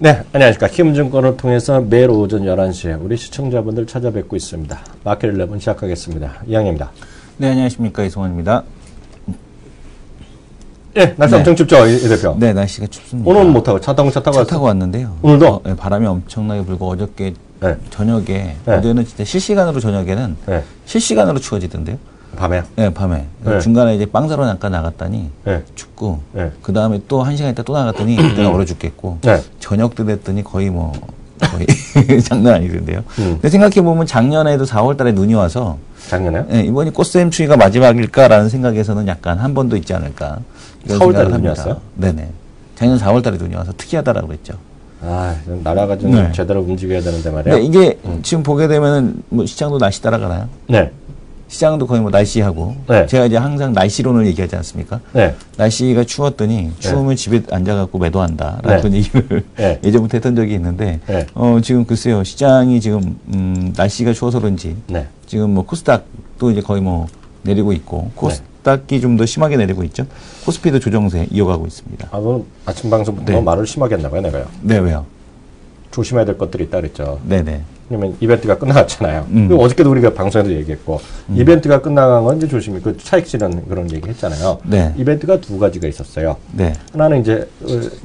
네, 안녕하십니까. 키움증권을 통해서 매일 오전 11시에 우리 시청자분들 찾아뵙고 있습니다. 마켓 11 시작하겠습니다. 이양입니다. 네, 안녕하십니까. 이승원입니다. 네, 날씨 엄청 춥죠, 이 대표? 네, 날씨가 춥습니다. 오늘은 못 타고 차 타고 왔는데요. 오늘도? 네, 바람이 엄청나게 불고 어저께 네. 저녁에 네. 어제는 진짜 실시간으로 저녁에는 네. 실시간으로 추워지던데요. 밤에요? 네, 밤에. 네. 중간에 이제 빵 사러 잠깐 나갔더니 네. 춥고 네. 그 다음에 또 1시간 있다 또 나갔더니 그때가 얼어 죽겠고 네. 저녁 때 됐더니 거의 장난 아니던데요. 근데 생각해보면 작년에도 4월 달에 눈이 와서 작년에요? 네, 이번이 꽃샘 추위가 마지막일까라는 생각에서는 약간 한 번 더 있지 않을까. 4월 달에 눈이 왔어요? 네네. 작년 4월 달에 눈이 와서 특이하다라고 그랬죠. 아, 나라가 좀 네. 제대로 움직여야 되는데 말이에요. 네, 이게 지금 보게 되면은 뭐 시장도 날씨 따라가나요? 네. 시장도 거의 뭐 날씨하고. 네. 제가 이제 항상 날씨론을 얘기하지 않습니까? 네. 날씨가 추웠더니 추우면 집에 앉아갖고 매도한다. 라는 네. 그런 얘기를 네. 예전부터 했던 적이 있는데, 네. 지금 글쎄요, 시장이 지금, 날씨가 추워서 그런지, 네. 지금 뭐 코스닥도 이제 거의 뭐 내리고 있고, 코스닥이 좀 더 심하게 내리고 있죠. 코스피도 조정세 이어가고 있습니다. 아, 그럼 아침 방송부터 네. 말을 심하게 했나봐요, 내가요. 네, 왜요? 조심해야 될 것들이 있다 그랬죠. 네네. 왜냐면 이벤트가 끝나갔잖아요. 그리고 어저께도 우리가 방송에서 얘기했고, 이벤트가 끝나간 건 이제 조심히, 그 차익 실현 그런 얘기 했잖아요. 네. 이벤트가 두 가지가 있었어요. 네. 하나는 이제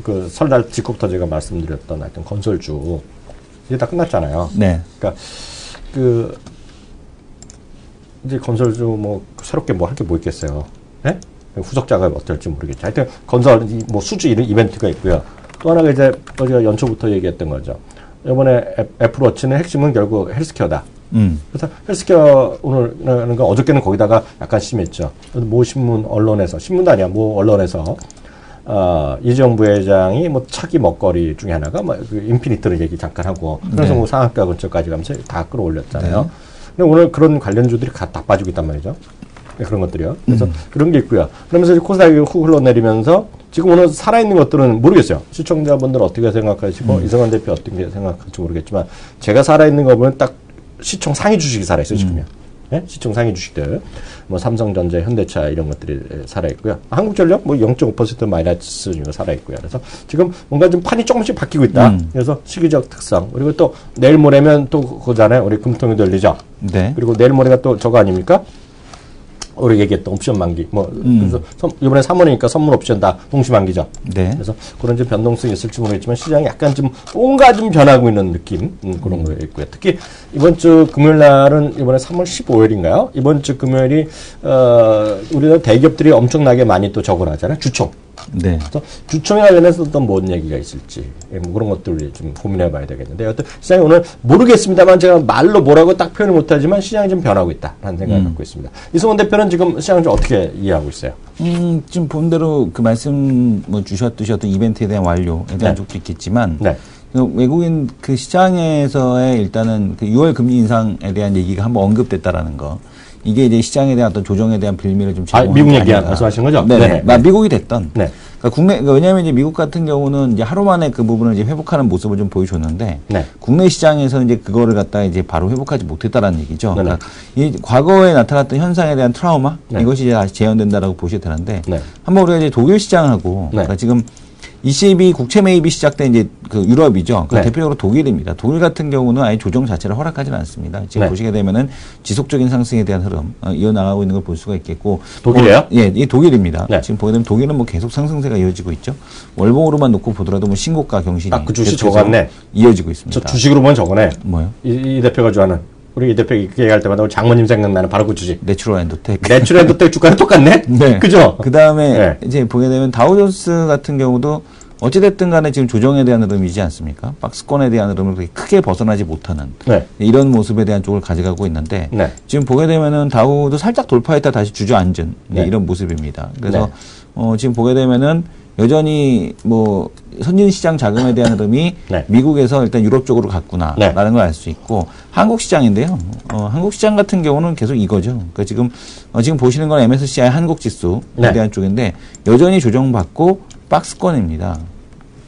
그 설날 직후부터 제가 말씀드렸던 하여튼 건설주, 이제 다 끝났잖아요. 네. 그러니까 그 이제 건설주 뭐 새롭게 뭐 할 게 뭐 있겠어요. 네? 후속 작업이 어떨지 모르겠죠. 하여튼 건설 뭐 수주 이런 이벤트가 있고요. 또 하나가 이제 어제가 연초부터 얘기했던 거죠. 이번에 애플워치는 핵심은 결국 헬스케어다. 그래서 헬스케어 오늘은 거 어저께는 거기다가 약간 심했죠. 모 신문 언론에서 신문도 아니야. 모 언론에서 이재용 부회장이 뭐 차기 먹거리 중에 하나가 뭐 그 인피니트를 얘기 잠깐 하고 그래서 뭐 상한가 근처까지 가면서 다 끌어올렸잖아요. 네. 근데 오늘 그런 관련주들이 다 빠지고 있단 말이죠. 네, 그런 것들이요. 그래서 그런 게 있고요. 그러면서 코스닥이 훅 흘러내리면서 지금 오늘 살아있는 것들은 모르겠어요. 시청자분들은 어떻게 생각하시고 이성환 대표 어떻게 생각할지 모르겠지만 제가 살아있는 거 보면 딱 시총 상위 주식이 살아있어요. 지금요. 네? 시총 상위 주식들. 뭐 삼성전자, 현대차 이런 것들이 살아있고요. 한국전력 뭐 0.5% 마이너스 중에 살아있고요. 그래서 지금 뭔가 좀 판이 조금씩 바뀌고 있다. 그래서 시기적 특성. 그리고 또 내일 모레면 또 그거잖아요. 우리 금통이 열리죠. 네. 그리고 내일 모레가 또 저거 아닙니까? 우리 얘기했던 옵션 만기. 뭐, 그래서 이번에 3월이니까 선물 옵션 다 동시 만기죠. 네. 그래서 그런 좀 변동성이 있을지 모르겠지만 시장이 약간 좀 뭔가 좀 변하고 있는 느낌. 그런 거 있고요. 특히 이번 주 금요일 날은 이번에 3월 15일인가요? 이번 주 금요일이, 우리가 대기업들이 엄청나게 많이 또 적을 하잖아요. 주총. 네. 그래서 주총에 관련해서 또 뭔 얘기가 있을지 뭐 그런 것들을 좀 고민해 봐야 되겠는데 여튼 시장이 오늘 모르겠습니다만 제가 말로 뭐라고 딱 표현을 못하지만 시장이 좀 변하고 있다라는 생각을 갖고 있습니다. 이승원 대표는 지금 시장을 좀 어떻게 이해하고 있어요? 지금 본 대로 그 말씀 뭐 주셨듯이 어떤 이벤트에 대한 완료에 대한 쪽도 있겠지만 네. 그 외국인 그 시장에서의 일단은 그 6월 금리 인상에 대한 얘기가 한번 언급됐다라는 거. 이게 이제 시장에 대한 어떤 조정에 대한 빌미를 좀 제공하는 미국 얘기 말씀하시는 거죠? 네. 미국이 됐던. 네. 그러니까 왜냐하면 이제 미국 같은 경우는 이제 하루 만에 그 부분을 이제 회복하는 모습을 좀 보여줬는데 네. 국내 시장에서는 이제 그거를 갖다 이제 바로 회복하지 못했다라는 얘기죠. 네네. 그러니까 이 과거에 나타났던 현상에 대한 트라우마 이것이 이제 다시 재현된다라고 보셔야 되는데 한번 우리가 이제 독일 시장하고 그러니까 지금 ECB 국채 매입이 시작된 이제 그 유럽이죠. 그 대표적으로 독일입니다. 독일 같은 경우는 아예 조정 자체를 허락하지는 않습니다. 지금 보시게 되면은 지속적인 상승에 대한 흐름 이어나가고 있는 걸 볼 수가 있겠고. 독일이에요? 예, 이 독일입니다. 지금 보게 되면 독일은 뭐 계속 상승세가 이어지고 있죠. 월봉으로만 놓고 보더라도 뭐 신고가 경신이 딱 그 주식 저거 같네. 이어지고 있습니다. 저 주식으로 보면 저거네. 뭐요? 이 대표가 좋아하는. 우리 이 대표 얘기할 때마다 우리 장모님 생각나는 바로 그 주식. 내추럴 엔도텍. 내추럴 엔도텍 주가는 똑같네? 네. 그죠? 그 다음에 이제 보게 되면 다우존스 같은 경우도 어찌됐든 간에 지금 조정에 대한 흐름이지 않습니까? 박스권에 대한 흐름을 그렇게 크게 벗어나지 못하는 이런 모습에 대한 쪽을 가져가고 있는데 지금 보게 되면은 다우도 살짝 돌파했다 다시 주저앉은 이런 모습입니다. 그래서 지금 보게 되면은 여전히 뭐 선진 시장 자금에 대한 흐름이 미국에서 일단 유럽 쪽으로 갔구나라는 걸 알 수 있고 한국 시장인데요. 한국 시장 같은 경우는 계속 이거죠. 그러니까 지금 보시는 건 MSCI 한국 지수에 대한 쪽인데 여전히 조정받고 박스권입니다.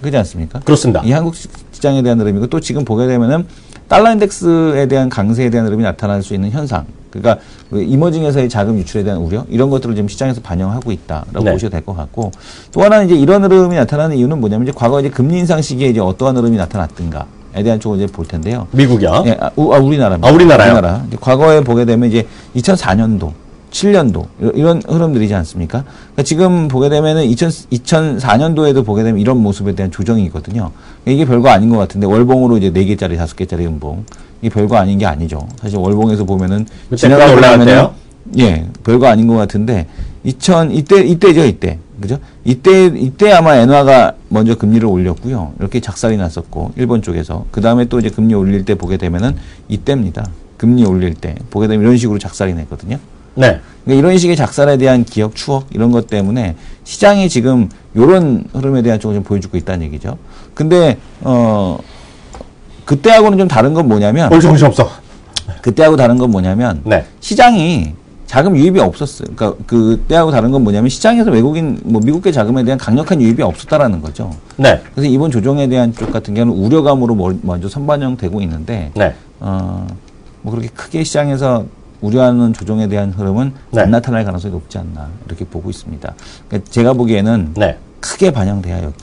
그렇지 않습니까? 그렇습니다. 이 한국 시장에 대한 흐름이고 또 지금 보게 되면은 달러 인덱스에 대한 강세에 대한 흐름이 나타날 수 있는 현상. 그러니까 이머징에서의 자금 유출에 대한 우려 이런 것들을 지금 시장에서 반영하고 있다라고 네. 보셔도 될 것 같고 또 하나는 이제 이런 흐름이 나타나는 이유는 뭐냐면 이제 과거 이제 금리 인상 시기에 이제 어떠한 흐름이 나타났던가에 대한 쪽을 이제 볼 텐데요. 미국이요? 예, 우리나라입니다. 우리나라요? 우리나라. 이제 과거에 보게 되면 이제 2004년도 7년도 이런 흐름들이지 않습니까? 그러니까 지금 보게 되면은 2004년도에도 보게 되면 이런 모습에 대한 조정이거든요. 이게 별거 아닌 것 같은데 월봉으로 이제 4개짜리 5개짜리 연봉 이게 별거 아닌 게 아니죠. 사실 월봉에서 보면은 지나가고 올라갔대요? 예, 별거 아닌 것 같은데 이때죠. 그죠? 이때 아마 엔화가 먼저 금리를 올렸고요. 이렇게 작살이 났었고 일본 쪽에서 그 다음에 또 이제 금리 올릴 때 보게 되면은 이때입니다. 금리 올릴 때 보게 되면 이런 식으로 작살이 냈거든요. 네. 그러니까 이런 식의 작살에 대한 기억, 추억 이런 것 때문에 시장이 지금 이런 흐름에 대한 쪽을 좀 보여주고 있다는 얘기죠. 근데 그때하고는 좀 다른 건 뭐냐면 정신 없어. 그때하고 다른 건 뭐냐면 네. 시장이 자금 유입이 없었어요. 그러니까 그때하고 다른 건 뭐냐면 시장에서 외국인 미국계 자금에 대한 강력한 유입이 없었다라는 거죠. 네. 그래서 이번 조정에 대한 쪽 같은 경우는 우려감으로 먼저 선반영되고 있는데 네. 그렇게 크게 시장에서 우려하는 조정에 대한 흐름은 네. 안 나타날 가능성이 높지 않나 이렇게 보고 있습니다. 그러니까 제가 보기에는 네. 크게 반영돼야 여기.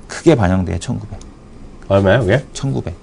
크게 반영돼야 1900. 얼마예요, 그게? 1900.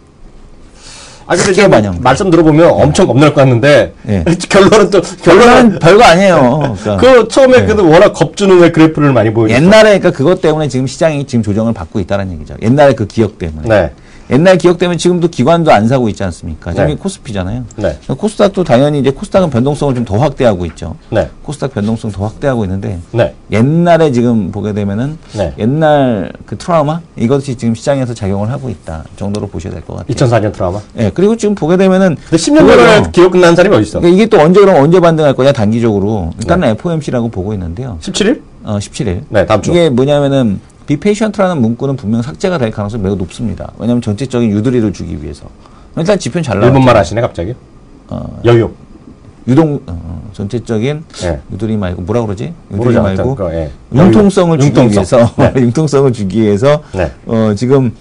근데 지금 말씀 들어보면 엄청 겁날 것 같는데 네. 결론은 별거 아니에요. 그러니까 처음에 그래도 워낙 겁주는 그래프를 많이 보여줬어요. 옛날에 그러니까 그것 때문에 지금 시장이 지금 조정을 받고 있다는 얘기죠. 옛날에 그 기억 때문에. 네. 옛날 기억 때문에 지금도 기관도 안 사고 있지 않습니까? 지금 네. 코스피잖아요. 네. 코스닥도 당연히 이제 코스닥은 변동성을 좀 더 확대하고 있죠. 네. 코스닥 변동성 더 확대하고 있는데 네. 옛날에 지금 보게 되면은 네. 옛날 그 트라우마 이것이 지금 시장에서 작용을 하고 있다 정도로 보셔야 될 것 같아요. 2004년 트라우마. 네. 그리고 지금 보게 되면은 근데 10년 전에 기억 끝난 사람이 어디 있어? 그러니까 이게 또 언제 반등할 거냐 단기적으로 일단은 FOMC라고 보고 있는데요. 17일? 17일. 네, 다음 주. 이게 뭐냐면은 비페이션트라는 문구는 분명 삭제가 될 가능성이 매우 높습니다. 왜냐하면 전체적인 유도리를 주기 위해서. 일단 지표는 잘 나왔죠. 일본말 하시네 갑자기. 여유. 전체적인 네. 유도리 말고 뭐라 그러지? 유도리 모르죠. 말고 예. 융통성을 주기 위해서 네. 융통성을 주기 위해서 네. 지금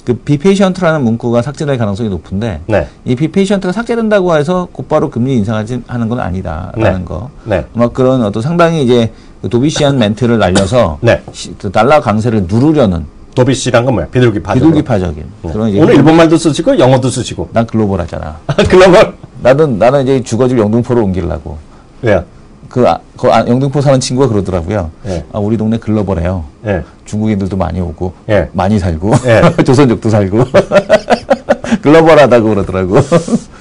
그 비페이션트라는 문구가 삭제될 가능성이 높은데 네. 이 비페이션트가 삭제된다고 해서 곧바로 금리 인상하는 건 아니다라는 네. 거. 네. 그런 어떤 상당히 이제 그 도비시한 멘트를 날려서 네. 그 달러 강세를 누르려는 도비씨란 건 뭐야? 비둘기파적. 비둘기파적인 네. 그런 이제 오늘 일본말도 쓰시고 영어도 쓰시고. 난 글로벌하잖아. 글로벌. 나는 이제 주거집 영등포로 옮기려고. 왜요? 영등포 사는 친구가 그러더라고요. 네. 우리 동네 글로벌해요. 네. 중국인들도 많이 오고, 네. 많이 살고, 네. 조선족도 살고, 글로벌하다고 그러더라고.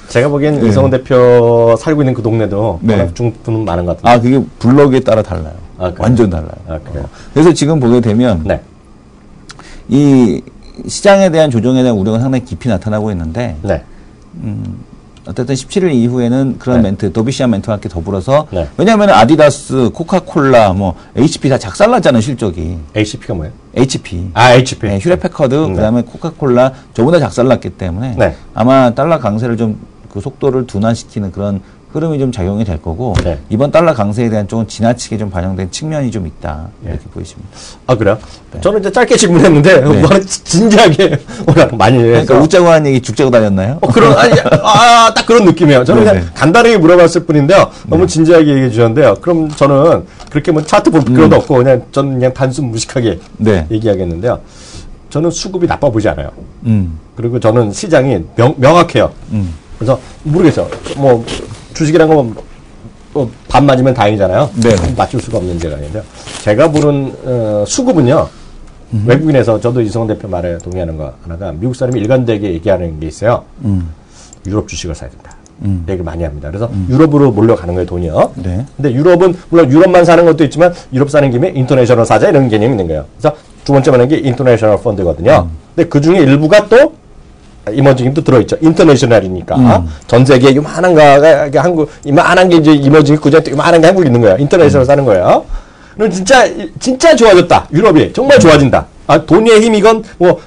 제가 보기엔 이성훈 대표 살고 있는 그 동네도 워낙 중국분은 많은 것 같은데. 그게 블럭에 따라 달라요. 완전 달라요. 그래요? 그래서 지금 보게 되면, 네. 이 시장에 대한 조정에 대한 우려가 상당히 깊이 나타나고 있는데, 네. 어쨌든 17일 이후에는 그런 멘트, 도비시한 멘트와 함께 더불어서, 네. 왜냐하면 아디다스, 코카콜라, HP 다 작살났잖아요, 실적이. HP가 뭐예요? HP. HP. 네, 휴레패커드, 그다음에 코카콜라 전부 다 작살났기 때문에 네. 아마 달러 강세를 좀 그 속도를 둔화시키는 그런 흐름이 좀 작용이 될 거고 네. 이번 달러 강세에 대한 쪽은 지나치게 좀 반영된 측면이 좀 있다 이렇게 보이십니다. 그래요? 네. 저는 이제 짧게 질문했는데 뭐 진지하게 워낙 많이 해서. 그러니까 웃자고 하는 얘기 죽자고 다녔나요? 딱 그런 느낌이에요. 저는 그냥 간단하게 물어봤을 뿐인데요. 너무 진지하게 얘기해 주셨는데요. 그럼 저는 그렇게 뭐 차트 볼 필요도 없고 그냥 저는 그냥 단순 무식하게 얘기하겠는데요. 저는 수급이 나빠 보지 않아요. 그리고 저는 시장이 명확해요. 그래서 모르겠어요. 뭐 주식이란 건 반 맞으면 다행이잖아요. 네. 맞출 수가 없는 제가 아닌데요. 제가 보는 수급은요. 외국인에서 저도 이성훈 대표 말에 동의하는 거 하나가 미국 사람이 일관되게 얘기하는 게 있어요. 유럽 주식을 사야 된다. 얘기를 많이 합니다. 그래서 유럽으로 몰려가는 거예요, 돈이요. 네. 근데 유럽은 물론 유럽만 사는 것도 있지만 유럽 사는 김에 인터내셔널 사자 이런 개념이 있는 거예요. 그래서 두 번째 말하는 게 인터내셔널 펀드거든요. 근데 그 중에 일부가 또 이머징도 들어있죠. 인터내셔널이니까. 전 세계에 요만한 거, 한국, 이만한 게 이제 이머징, 그 중에 또 요만한 게 한국에 있는 거예요. 인터내셔널 사는 거예요. 그럼 진짜 좋아졌다. 유럽이. 정말 좋아진다. 돈의 힘이건,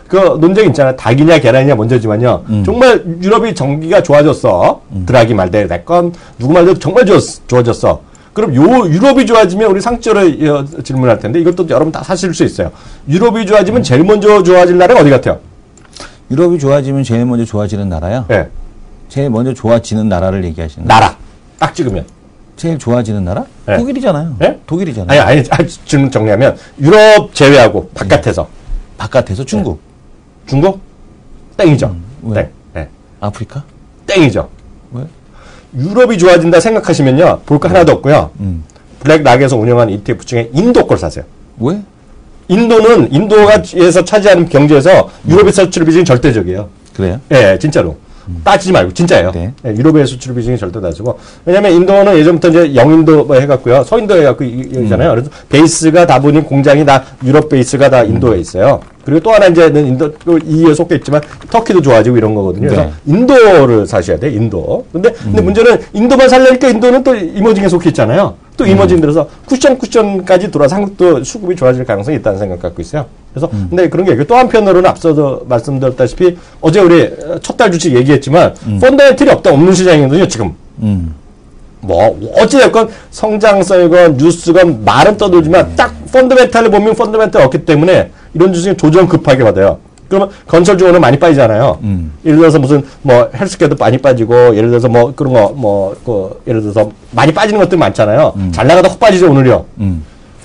그 논쟁 있잖아요. 닭이냐, 계란이냐 먼저지만요. 정말 유럽이 경기가 좋아졌어. 드라기 말대로 됐건, 누구 말대로 정말 좋아졌어. 그럼 유럽이 좋아지면 우리 상식적으로 질문할 텐데, 이것도 여러분 다 사실 수 있어요. 유럽이 좋아지면 제일 먼저 좋아질 나라가 어디 같아요? 유럽이 좋아지면 제일 먼저 좋아지는 나라요? 네. 제일 먼저 좋아지는 나라를 얘기하시는 나라. 딱 찍으면. 제일 좋아지는 나라? 네. 독일이잖아요. 네? 독일이잖아요. 아니, 질문 정리하면 유럽 제외하고 바깥에서. 바깥에서 중국. 네. 중국? 땡이죠. 왜? 땡. 네. 아프리카? 땡이죠. 왜? 유럽이 좋아진다 생각하시면요. 볼 거 하나도 없고요. 블랙락에서 운영하는 ETF 중에 인도 걸 사세요. 왜? 인도에서 차지하는 경제에서 유럽의 수출 비중이 절대적이에요. 그래요? 예, 진짜로. 따지지 말고, 진짜예요. 네. 예, 유럽의 수출 비중이 절대 낮고. 왜냐면 인도는 예전부터 이제 영인도 뭐 해갖고요. 서인도 해갖고 이잖아요. 그래서 베이스가 다분히 공장이 다 유럽 베이스가 다 인도에 있어요. 그리고 또 하나 이제는 인도, 이에 속해 있지만 터키도 좋아지고 이런 거거든요. 그래서 네. 인도를 사셔야 돼, 인도. 근데 문제는 인도만 살려니까 인도는 또 이머징에 속해 있잖아요. 또 이머징 들어서 쿠션까지 돌아서 한국도 수급이 좋아질 가능성이 있다는 생각 갖고 있어요. 그래서 근데 그런 게 있고 또 한편으로는 앞서도 말씀드렸다시피 어제 우리 첫 달 주식 얘기했지만 펀더멘털이 없는 시장이거든요, 지금. 뭐 어찌됐건 성장성이건 뉴스건 말은 떠들지만 딱 펀더멘털을 보면 펀더멘털이 없기 때문에 이런 주식은 조정 급하게 받아요. 그러면 건설 주호는 많이 빠지잖아요. 예를 들어서 무슨 뭐 헬스케어도 많이 빠지고 예를 들어서 뭐 그런 거 예를 들어서 많이 빠지는 것들 많잖아요. 잘 나가다 훅 빠지죠 오늘요.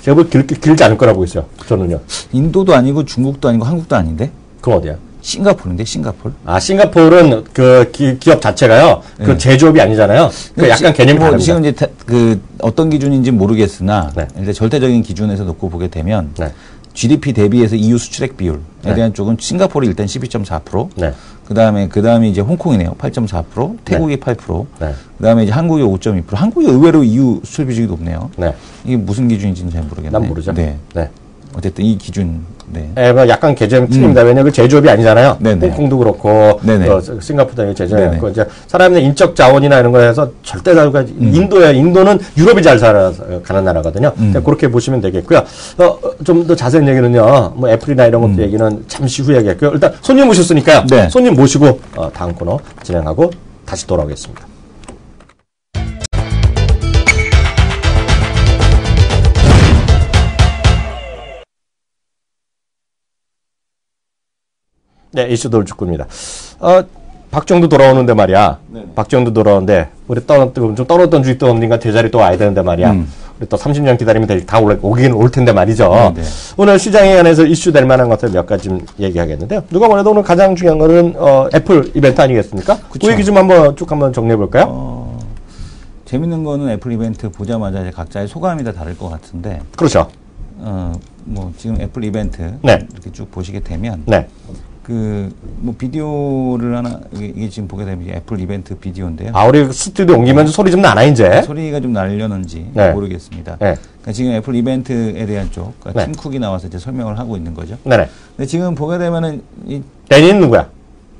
제가 볼 길지 않을 거라고 있어요. 저는요. 인도도 아니고 중국도 아니고 한국도 아닌데? 그럼 어디야? 싱가포르인데 싱가포르? 아 싱가포르는 그 기업 자체가요. 그 제조업이 아니잖아요. 그 약간 개념이 다릅니다. 지금 이제 그 어떤 기준인지 모르겠으나 네. 일단 절대적인 기준에서 놓고 보게 되면 네. GDP 대비해서 EU 수출액 비율에 네. 대한 쪽은 싱가포르 일단 12.4%, 네. 그다음에 이제 홍콩이네요. 8.4%, 태국이 8%, 네. 그다음에 이제 한국이 5.2%. 한국이 의외로 EU 수출 비중이 높네요. 네. 이게 무슨 기준인지는 잘 모르겠네요. 난 모르죠. 네. 네. 어쨌든 이 기준. 네. 예, 뭐 약간 개념이 틀립니다. 왜냐하면 그 제조업이 아니잖아요. 네네. 홍콩도 그렇고, 네네. 싱가포르도 제조업이 네네. 이제 사람의 인적 자원이나 이런 거에서 절대 다가 인도야. 인도는 유럽이 잘 살아가는 나라거든요. 그렇게 보시면 되겠고요. 좀 더 자세한 얘기는요, 뭐 애플이나 이런 것도 얘기는 잠시 후에 하겠고요. 일단 손님 모셨으니까요. 네. 손님 모시고 다음 코너 진행하고 다시 돌아오겠습니다. 네, 이슈 돌직구입니다. 박정도 돌아오는데 말이야. 네네. 박정도 돌아오는데, 우리 좀 떨어졌던 주식 또 언젠가 제자리 또 와야 되는데 말이야. 우리 또 30년 기다리면 다 오긴 올 텐데 말이죠. 네네. 오늘 시장에 관해서 이슈 될 만한 것들 몇 가지 좀 얘기하겠는데요. 누가 뭐래도 오늘 가장 중요한 거는, 애플 이벤트 아니겠습니까? 그쵸. 그 얘기 좀 쭉 한번 정리해 볼까요? 재밌는 거는 애플 이벤트 보자마자 이제 각자의 소감이 다 다를 것 같은데, 그렇죠. 뭐 지금 애플 이벤트 네. 이렇게 쭉 보시게 되면, 네. 뭐 비디오를 하나, 이게 지금 보게 되면 이제 애플 이벤트 비디오인데요. 우리 스튜디오 옮기면서 소리 좀 나나, 이제? 소리가 좀 날려는지 네. 모르겠습니다. 네. 그러니까 지금 애플 이벤트에 대한 쪽, 그러니까 네. 팀 쿡이 나와서 이제 설명을 하고 있는 거죠. 네네. 근데 지금 보게 되면은 데니는 누구야?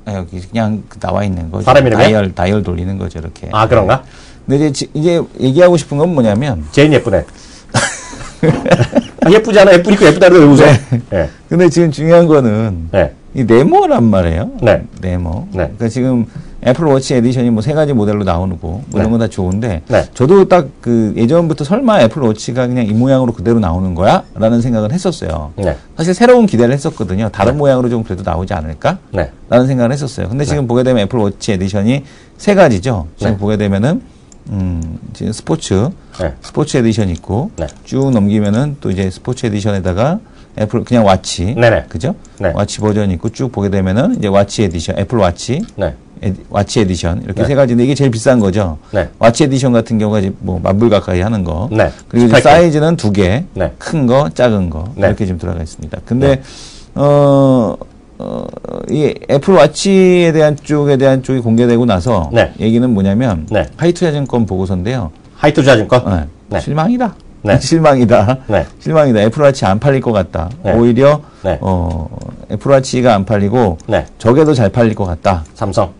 여기 그냥 나와 있는 거죠. 사람 이름이야? 다이얼 돌리는 거죠, 이렇게. 그런가? 근데 이제 얘기하고 싶은 건 뭐냐면, 제인 예쁘네. 예쁘지 않아? 예쁘니까 예쁘다고 왜 웃어? 네. 근데 지금 중요한 거는 네. 이 네모란 말이에요. 네. 네모. 네. 그러니까 지금 애플 워치 에디션이 뭐 3가지 모델로 나오고 뭐 이런 건 다 좋은데, 네. 저도 딱 그 예전부터 설마 애플 워치가 그냥 이 모양으로 그대로 나오는 거야? 라는 생각을 했었어요. 네. 사실 새로운 기대를 했었거든요. 다른 모양으로 좀 그래도 나오지 않을까? 네. 라는 생각을 했었어요. 근데 지금 보게 되면 애플 워치 에디션이 3가지죠. 지금 네. 보게 되면은 지금 스포츠 에디션 있고, 네. 쭉 넘기면은 또 이제 스포츠 에디션에다가 애플 그냥 와치, 네네. 그죠? 네. 와치 버전 있고 쭉 보게 되면은 이제 와치 에디션, 애플 와치, 네. 와치 에디션 이렇게 네. 3가지인데 이게 제일 비싼 거죠. 네. 와치 에디션 같은 경우가 이제 뭐 만불 가까이 하는 거. 네. 그리고 이제 18K. 사이즈는 2개, 네. 큰 거, 작은 거 네. 이렇게 좀 들어가 있습니다. 근데 이 애플 와치에 대한 쪽이 공개되고 나서 네. 얘기는 뭐냐면 네. 하이투자증권 보고서인데요. 하이투자증권? 네. 실망이다. 네. 실망이다. 네. 실망이다. 애플워치 안 팔릴 것 같다. 네. 오히려 네. 애플워치가 안 팔리고 네. 저게 더 잘 팔릴 것 같다. 삼성.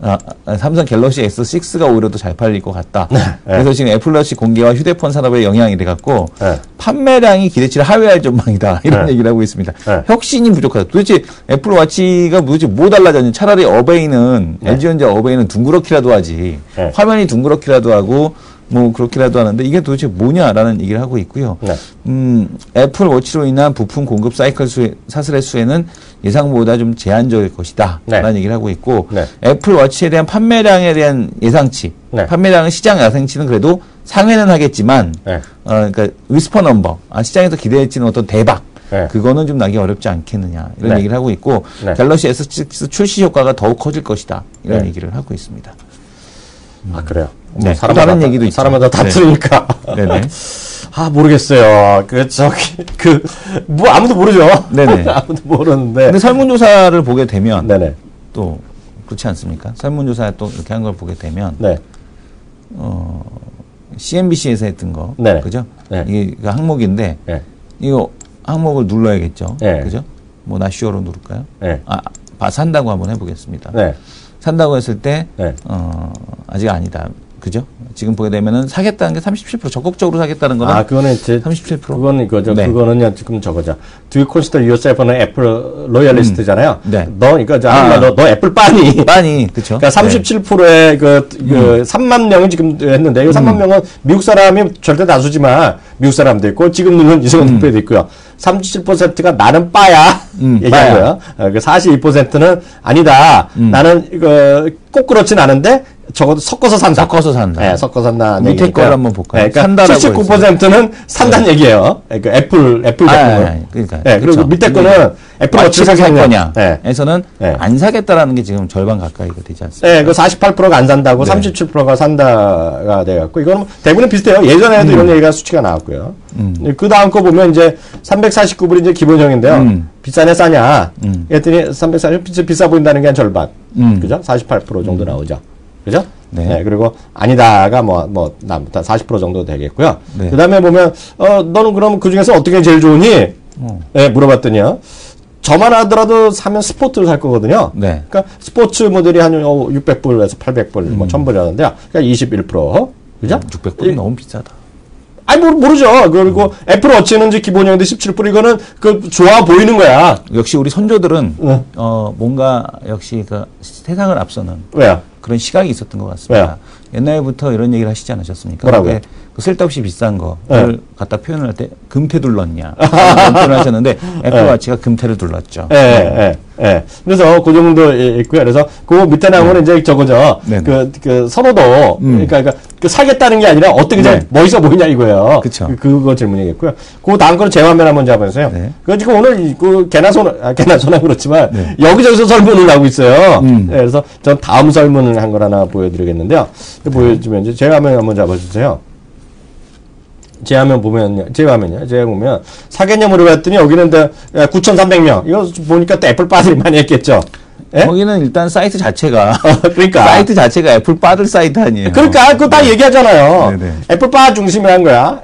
삼성 갤럭시 S6가 오히려 더 잘 팔릴 것 같다. 네. 그래서 지금 애플워치 공개와 휴대폰 산업에 영향이 돼갖고 네. 판매량이 기대치를 하회할 전망이다. 이런 네. 얘기를 하고 있습니다. 네. 혁신이 부족하다. 도대체 애플워치가 도대체 뭐 달라졌냐. 차라리 어베이는 네. LG전자 어베이는 둥그렇기라도 하지. 네. 화면이 둥그렇기라도 하고 뭐 그렇게라도 하는데 이게 도대체 뭐냐라는 얘기를 하고 있고요. 네. 애플 워치로 인한 부품 공급 사이클 사슬의 수혜는 예상보다 좀 제한적일 것이다. 네. 라는 얘기를 하고 있고 네. 애플 워치에 대한 판매량에 대한 예상치, 네. 판매량은 시장 예상치는 그래도 상회는 하겠지만 네. 그러니까 위스퍼 넘버, 시장에서 기대했지는 어떤 대박, 네. 그거는 좀 나기 어렵지 않겠느냐 이런 네. 얘기를 하고 있고 네. 갤럭시 S6 출시 효과가 더욱 커질 것이다 이런 네. 얘기를 하고 있습니다. 아, 그래요? 네. 뭐 사람마다 다른 얘기도 있죠. 사람마다 다 네. 틀리니까. 네네. 아, 모르겠어요. 뭐, 아무도 모르죠. 네네. 아무도 모르는데. 근데 설문조사를 보게 되면 네네. 또 그렇지 않습니까? 설문조사에 또 이렇게 한 걸 보게 되면 네. CNBC에서 했던 거, 네네. 그죠? 네. 이게 항목인데 네. 이거 항목을 눌러야겠죠. 네. 그죠? 뭐 나슈어로 누를까요? 네. 산다고 한번 해보겠습니다. 네. 산다고 했을 때 네. 아직 아니다. 그죠? 지금 보게 되면은 사겠다는 게 37% 적극적으로 사겠다는 거는 그거는 이제 37%. 그거는 이거죠. 네. 그거는요 지금 저거죠. Do you consider yourself's 애플 로열리스트잖아요. 네. 너 이거 너 애플 빠니. 빠니, 그렇죠. 그러니까 37%의 그 3만 명이 지금 했는데 이 3만 명은 미국 사람이 절대 다수지만 미국 사람도 있고 지금 누는 이승원 대표도 있고요. 37%가 나는 빠야 얘기한 거예요. 그 42%는 아니다. 나는 이거 꼭 그렇진 않은데 적어도 섞어서 산다. 섞어서 산다. 네, 섞어서 산다. 밑에 걸 한번 볼까요? 네, 그러니까 산다라고 79%는 산다는 얘기예요. 그러니까 애플 제품을. 그러니까. 네, 그리고 밑에 거는 애플 워치를 살 거냐. 에서는 네. 안 사겠다라는 게 지금 절반 가까이가 되지 않습니까? 네, 그 48%가 안 산다고 네. 37%가 산다가 돼갖고 이거는 대부분 비슷해요. 예전에도 이런 얘기가 수치가 나왔고요. 그 다음 거 보면 이제 349불이 이제 기본형인데요. 비싸냐 싸냐. 그랬더니 340불 비싸 보인다는 게 한 절반. 그죠? 48% 정도 나오죠. 그죠? 네. 네. 그리고 아니다가 40% 정도 되겠고요. 네. 그 다음에 보면 너는 그럼 그 중에서 어떻게 제일 좋으니? 네, 물어봤더니요. 저만 하더라도 사면 스포츠를 살 거거든요. 네. 그러니까 스포츠 모델이 한 600불에서 800불, 뭐 1000불이라는데요. 그러니까 21%. 그죠? 600불이 너무 비싸다. 아니, 모르죠. 그리고 애플 워치는 이제 기본형인데 17불 이거는 좋아 보이는 거야. 역시 우리 선조들은, 뭔가 역시 세상을 앞서는. 왜요? 그런 시각이 있었던 것 같습니다. 왜요? 옛날부터 이런 얘기를 하시지 않으셨습니까? 뭐라고요? 쓸데없이 비싼 거를 갖다 표현을 할 때 금태 둘렀냐 그런 표현을 하셨는데 애플 워치가 금태를 둘렀죠. 그래서 그 정도 있고요. 그래서 그 밑에 나오는 이제 저거죠. 그 선호도 그러니까 그 사겠다는 게 아니라 어떻게 좀 멋있어 보이냐 이거예요. 그쵸. 그거 질문이겠고요. 그 다음 거는 제 화면 한번 잡아주세요. 그 지금 오늘 개나 소나 그렇지만 여기저기서 설문을 하고 있어요. 그래서 전 다음 설문을 한 걸 하나 보여드리겠는데요. 보여주면 이제 제 화면 한번 잡아주세요. 제 화면 보면, 제가 보면, 사겠냐 물어봤더니 여기는 9,300명. 이거 보니까 또 애플 빠들이 많이 했겠죠. 예? 거기는 일단 사이트 자체가. 그러니까. 사이트 자체가 애플 빠들 사이트 아니에요. 그러니까, 그거 다 얘기하잖아요. 네네. 애플 빠 중심이란 거야.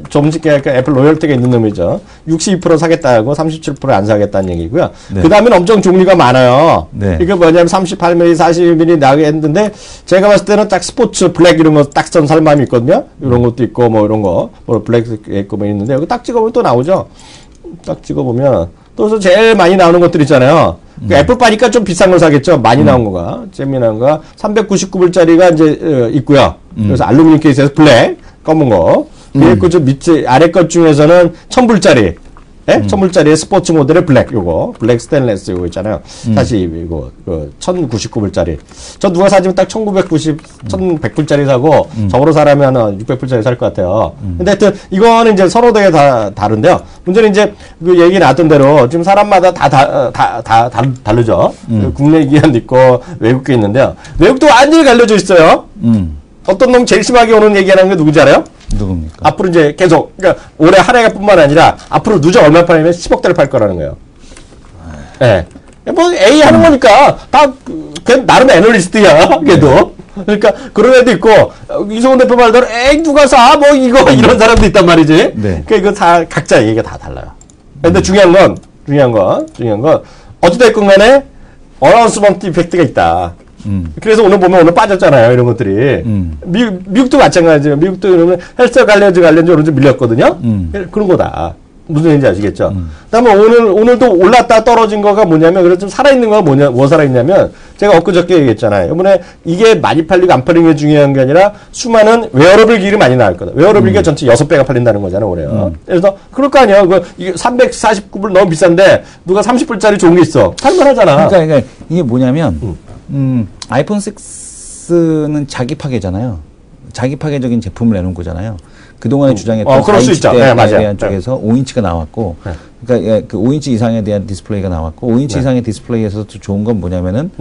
좀 전에 애플 로열티가 있는 놈이죠. 62% 사겠다고 37% 안 사겠다는 얘기고요. 그 다음에는 엄청 종류가 많아요. 이거 뭐냐면 38mm, 40mm 나게 했는데, 제가 봤을 때는 딱 스포츠, 블랙 이런 거 딱 선 살만이 있거든요. 이런 것도 있고, 뭐 이런 거, 뭐 블랙 있고 뭐 있는데, 여기 딱 찍어보면 또 나오죠. 딱 찍어보면, 또 제일 많이 나오는 것들 있잖아요. 애플 빠니까 좀 비싼 걸 사겠죠. 많이 나온 거가. 재미난 거가 399불짜리가 이제 있고요. 그래서 알루미늄 케이스에서 블랙, 검은 거. 그리고 저 밑에 아래 것 중에서는 1000불짜리. 1000불짜리의 스포츠 모델의 블랙, 요거. 블랙 스테인레스 요거 있잖아요. 사실 이거, 1099불짜리. 저 누가 사주면 딱 1100불짜리 사고, 저거로 사려면 600불짜리 살 것 같아요. 근데 하여튼, 이거는 이제 서로 되게 다른데요. 문제는 이제, 그 얘기 나왔던 대로, 지금 사람마다 다르죠. 국내 기관도 있고, 외국도 있는데요. 외국도 완전히 갈려져 있어요. 어떤 놈 제일 심하게 오는 얘기하는 게 누군지 알아요? 누굽니까? 앞으로 이제 계속, 그러니까 올해 한 해가 뿐만 아니라 앞으로 누적 얼마 팔면 10억대를 팔 거라는 거예요. 예. 뭐 A 하는 거니까 다 그냥 나름 애널리스트야. 걔도. 그러니까 그런 애도 있고 이승훈 대표 말대로 에이 누가 사? 뭐 이거 이런 사람도 있단 말이지. 그러니까 이거 다 각자 얘기가 다 달라요. 근데 중요한 건 어찌됐건 간에 어나운스먼트 이펙트가 있다. 그래서 오늘 보면 오늘 빠졌잖아요. 이런 것들이. 미국도 마찬가지예요. 미국도 이러면 헬스 관련주 오른쪽 밀렸거든요. 그런 거다. 무슨 얘기인지 아시겠죠? 그다음에 오늘도 올랐다 떨어진 거가 뭐냐면, 그래서 좀 살아있는 거가 뭐 살아있냐면, 제가 엊그저께 얘기했잖아요. 이번에 이게 많이 팔리고 안 팔리는 게 중요한 게 아니라 수많은 웨어러블 기기를 많이 나올 거다. 웨어러블 기기가 전체 6배가 팔린다는 거잖아요, 올해요. 그래서 그럴 거 아니야. 이게 349불 너무 비싼데, 누가 30불짜리 좋은 게 있어. 살만 하잖아. 그러니까 이게 뭐냐면, 아이폰 6는 자기 파괴잖아요. 자기 파괴적인 제품을 내놓은 거잖아요. 그동안에 주장했던 4인치대에 대한 쪽에서 5인치가 나왔고, 그러니까 그 5인치 이상에 대한 디스플레이가 나왔고, 5인치 이상의 디스플레이에서도 좋은 건 뭐냐면은,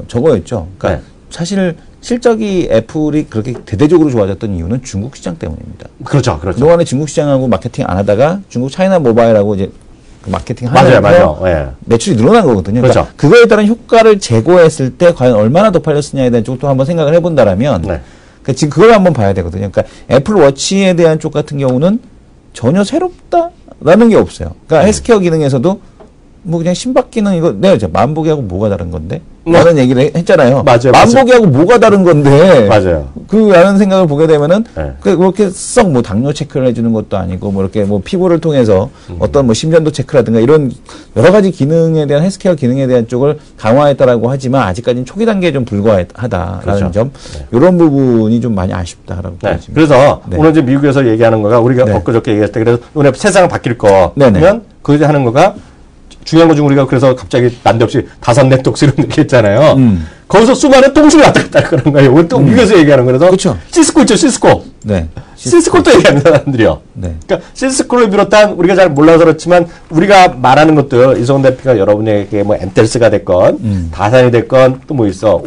저거였죠. 그러니까 사실 실적이 애플이 그렇게 대대적으로 좋아졌던 이유는 중국 시장 때문입니다. 그렇죠. 그동안에 중국 시장하고 마케팅 안 하다가 중국 차이나 모바일하고 이제 그 마케팅 하면서 매출이 늘어난 거거든요. 그렇죠. 그러니까 그거에 따른 효과를 제거했을 때 과연 얼마나 더 팔렸느냐에 대한 쪽도 한번 생각을 해본다라면, 그러니까 지금 그걸 한번 봐야 되거든요. 그러니까 애플 워치에 대한 쪽 같은 경우는 전혀 새롭다라는 게 없어요. 그러니까 헬스케어 기능에서도 뭐 그냥 심박 기능 이거 내가 이제 만보기하고 뭐가 다른 건데? 라는 얘기를 했잖아요. 맞아요. 만보기하고 뭐가 다른 건데? 맞아요. 라는 생각을 보게 되면은 그렇게 썩 뭐 당뇨 체크를 해주는 것도 아니고 뭐 이렇게 뭐 피부를 통해서 어떤 뭐 심전도 체크라든가 이런 여러 가지 기능에 대한 헬스케어 기능에 대한 쪽을 강화했다라고 하지만 아직까지는 초기 단계에 좀 불과하다라는 점, 이런 부분이 좀 많이 아쉽다라고 보여집니다. 그래서 오늘 이제 미국에서 얘기하는 거가 우리가 엊그저께 얘기했을 때, 그래서 오늘 세상은 바뀔 거면 그거 하는 거가 중요한 거 중 우리가 그래서 갑자기 난데없이 5네트웍스를 얘기했잖아요. 거기서 수많은 통신을 왔다 갔다 그런 거예요. 오늘 또 미국에서 얘기하는 거라서. 그렇죠. 시스코 있죠, 시스코. 시스코도 얘기하는 사람들이요. 그러니까 시스코를 비롯한 우리가 잘 몰라서 그렇지만 우리가 말하는 것들, 이성훈 대표가 여러분에게 뭐 엔텔스가 됐건, 다산이 됐건, 또 뭐 있어.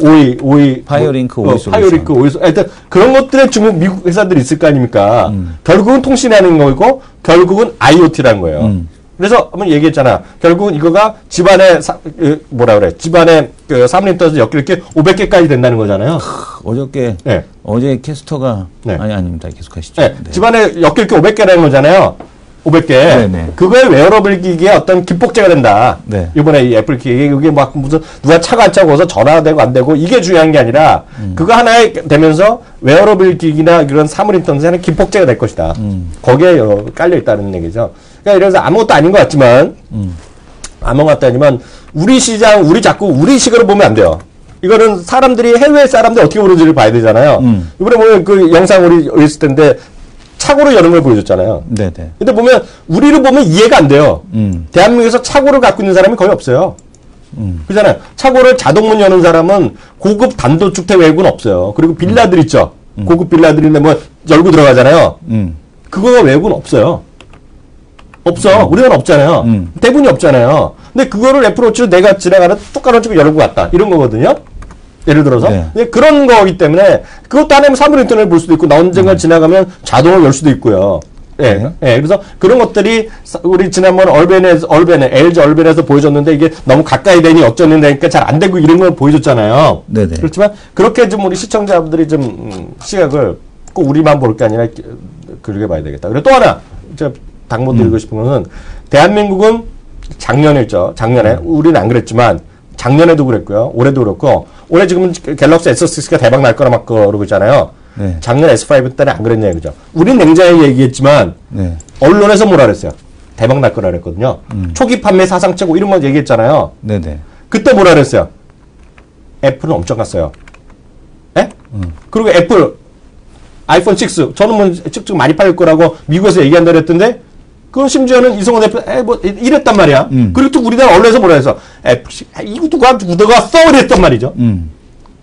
파이어링크, 파이어링크, 하여튼 그런 것들에 중국, 미국 회사들이 있을 거 아닙니까? 결국은 통신하는 거고, 결국은 IoT라는 거예요. 그래서 한번 얘기했잖아. 결국은 이거가 집안에 집안에 그 사무님터에서 엮일 게 500개까지 된다는 거잖아요. 어제 캐스터가 아닙니다. 계속하시죠. 집안에 엮일 게 500개라는 거잖아요. 500개. 그거에 웨어러블 기기에 어떤 기폭제가 된다. 이번에 이 애플 기기 이게 막 무슨 누가 차가 안 차고 서 전화가 되고 안 되고 이게 중요한 게 아니라 그거 하나에 되면서 웨어러블 기기나 그런 사물인터넷에는 기폭제가 될 것이다. 거기에 깔려 있다는 얘기죠. 그러니까 이래서 아무것도 아닌 것 같지만 아무것도 아니면 우리 시장 우리 시각으로 보면 안 돼요. 이거는 사람들이 해외 사람들 어떻게 보는지를 봐야 되잖아요. 이번에 보면 그 영상 우리 있을 텐데 차고를 여는 걸 보여줬잖아요. 근데 보면 우리를 보면 이해가 안 돼요. 대한민국에서 차고를 갖고 있는 사람이 거의 없어요. 그잖아요. 차고를 자동문 여는 사람은 고급 단독주택 외국은 없어요. 그리고 빌라들 있죠. 고급 빌라들인데 뭐 열고 들어가잖아요. 그거가 외국은 없어요. 없어. 우리나라는 없잖아요. 대부분이 없잖아요. 근데 그거를 애플워치로 내가 지나가는 뚝 깔아주고 열고 갔다. 이런 거거든요. 예를 들어서. 그런 거기 때문에 그것도 하나면 사물 인터넷을 볼 수도 있고 나 언젠가 지나가면 자동으로 열 수도 있고요. 그래서 그런 것들이 우리 지난번 LG 얼벤에서 보여줬는데 이게 너무 가까이 되니 어쩌는데니까 잘 안 되고 이런 걸 보여줬잖아요. 그렇지만 그렇게 좀 우리 시청자분들이 좀 시각을 꼭 우리만 볼 게 아니라 그렇게 봐야 되겠다. 그리고 또 하나 제가 당부 드리고 싶은 것은 대한민국은 작년에 우리는 안 그랬지만 작년에도 그랬고요. 올해도 그렇고 올해 지금 갤럭시 S6가 대박 날 거라 막 그러고 있잖아요. 작년 S5 때는 안 그랬냐 그죠. 우린 냉정하게 얘기했지만 언론에서 뭐라 그랬어요. 대박 날 거라 그랬거든요. 초기 판매 사상 최고 이런 거 얘기했잖아요. 그때 뭐라 그랬어요. 애플은 엄청 갔어요. 그리고 애플 아이폰 6 저는 뭐 쭉쭉 많이 팔릴 거라고 미국에서 얘기한다 그랬던데 그 심지어는 이성훈 대표 뭐 이랬단 말이야. 그리고 또 우리나라 언론에서 뭐라 해서 이거 누가 써 그랬단 말이죠.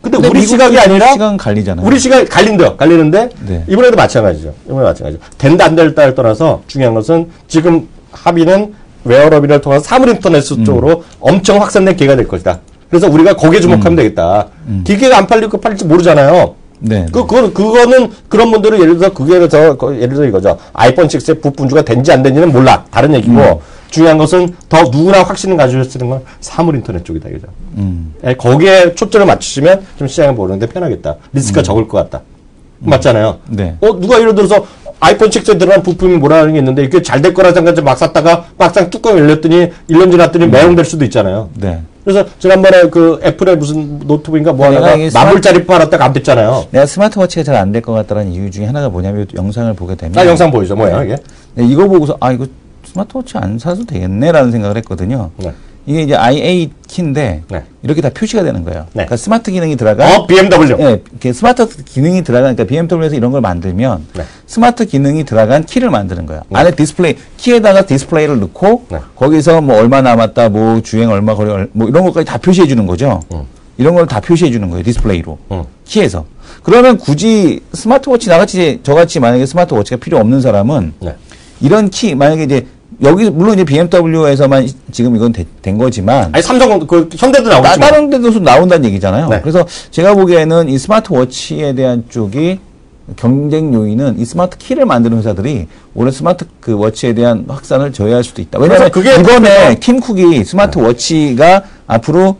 근데 우리 시각이 아니라 시간 갈리잖아요. 우리 시각 갈리는데 이번에도 마찬가지죠. 된다 안 될다를 떠나서 중요한 것은 지금 합의는 웨어러블을 통해서 사물 인터넷 쪽으로 엄청 확산된 기회가 될 것이다. 그래서 우리가 거기에 주목하면 되겠다. 기계가 안 팔릴지 팔릴지 모르잖아요. 그거는 그런 분들은 예를 들어서 이거죠. 아이폰 6의 부품주가 된지 안 된지는 몰라. 다른 얘기고 중요한 것은 더 누구나 확신을 가지고 쓰는 건 사물 인터넷 쪽이다. 이거죠. 거기에 초점을 맞추시면 좀 시장을 보는데 편하겠다. 리스크가 적을 것 같다. 맞잖아요. 누가 예를 들어서 아이폰 6에 들어간 부품이 뭐라는 게 있는데 이게 잘 될 거라 생각해서 막 샀다가 막상 뚜껑 열렸더니 1년 지났더니 매용될 수도 있잖아요. 그래서 지난번에 그 애플의 무슨 노트북인가 뭐 하나가 만불짜리 팔았다가 안 됐잖아요. 내가 스마트워치가 잘 안 될 것 같다는 이유 중에 하나가 뭐냐면 영상을 보게 되면 영상 보이죠. 뭐야 이게? 이거 보고서 이거 스마트워치 안 사도 되겠네라는 생각을 했거든요. 네. 이게 이제 IA 키인데 네. 이렇게 다 표시가 되는 거예요. 네. 그러니까 스마트 기능이 들어간 BMW. 네, 이렇게 스마트 기능이 들어간 그러니까 BMW에서 이런 걸 만들면 네. 스마트 기능이 들어간 키를 만드는 거예요. 네. 안에 디스플레이 키에다가 디스플레이를 넣고 네. 거기서 뭐 얼마 남았다, 뭐 주행 얼마 거리 뭐 이런 것까지 다 표시해 주는 거죠. 이런 걸 다 표시해 주는 거예요. 디스플레이로. 키에서. 그러면 굳이 스마트워치 나같이 저같이 만약에 스마트워치가 필요 없는 사람은 네. 이런 키 만약에 이제 여기 물론 이제 BMW에서만 지금 이건 된 거지만 아니 삼성 그 현대도 나오겠지만 다른 데도 나온다는 얘기잖아요. 네. 그래서 제가 보기에는 이 스마트워치에 대한 쪽이 경쟁 요인은 이 스마트 키를 만드는 회사들이 올해 스마트 그 워치에 대한 확산을 저해할 수도 있다. 왜냐하면 그게 이번에 팀 쿡이 스마트워치가 앞으로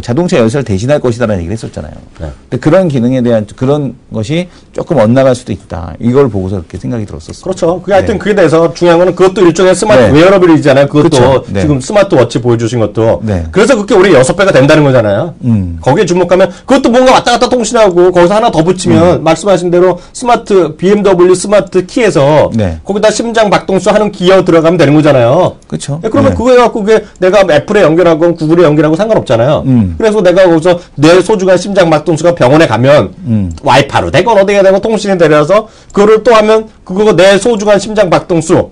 자동차 열쇠를 대신할 것이다라는 얘기를 했었잖아요. 네. 근데 그런 기능에 대한 그런 것이 조금 엇나갈 수도 있다. 이걸 보고서 그렇게 생각이 들었었어요. 그렇죠. 그게 하여튼 그게 대해서 중요한 거는 그것도 일종의 스마트 웨어러블이잖아요. 그것도 그렇죠. 네. 지금 스마트워치 보여주신 것도. 네. 그래서 그렇게 우리 6배가 된다는 거잖아요. 거기에 주목하면 그것도 뭔가 왔다 갔다 통신하고 거기서 하나 더 붙이면 말씀하신 대로 스마트 BMW 스마트 키에서 네. 거기다 심장 박동수 하는 기어 들어가면 되는 거잖아요. 그렇죠. 그러면 네. 그거 해갖고 그게 내가 애플에 연결하고 구글에 연결하고 상관없잖아요. 그래서 내가 거기서 내 소중한 심장 박동수가 병원에 가면 와이파이로 되건 어디가 되건 통신이 되려서 그거를 또 하면 그거 내 소중한 심장 박동수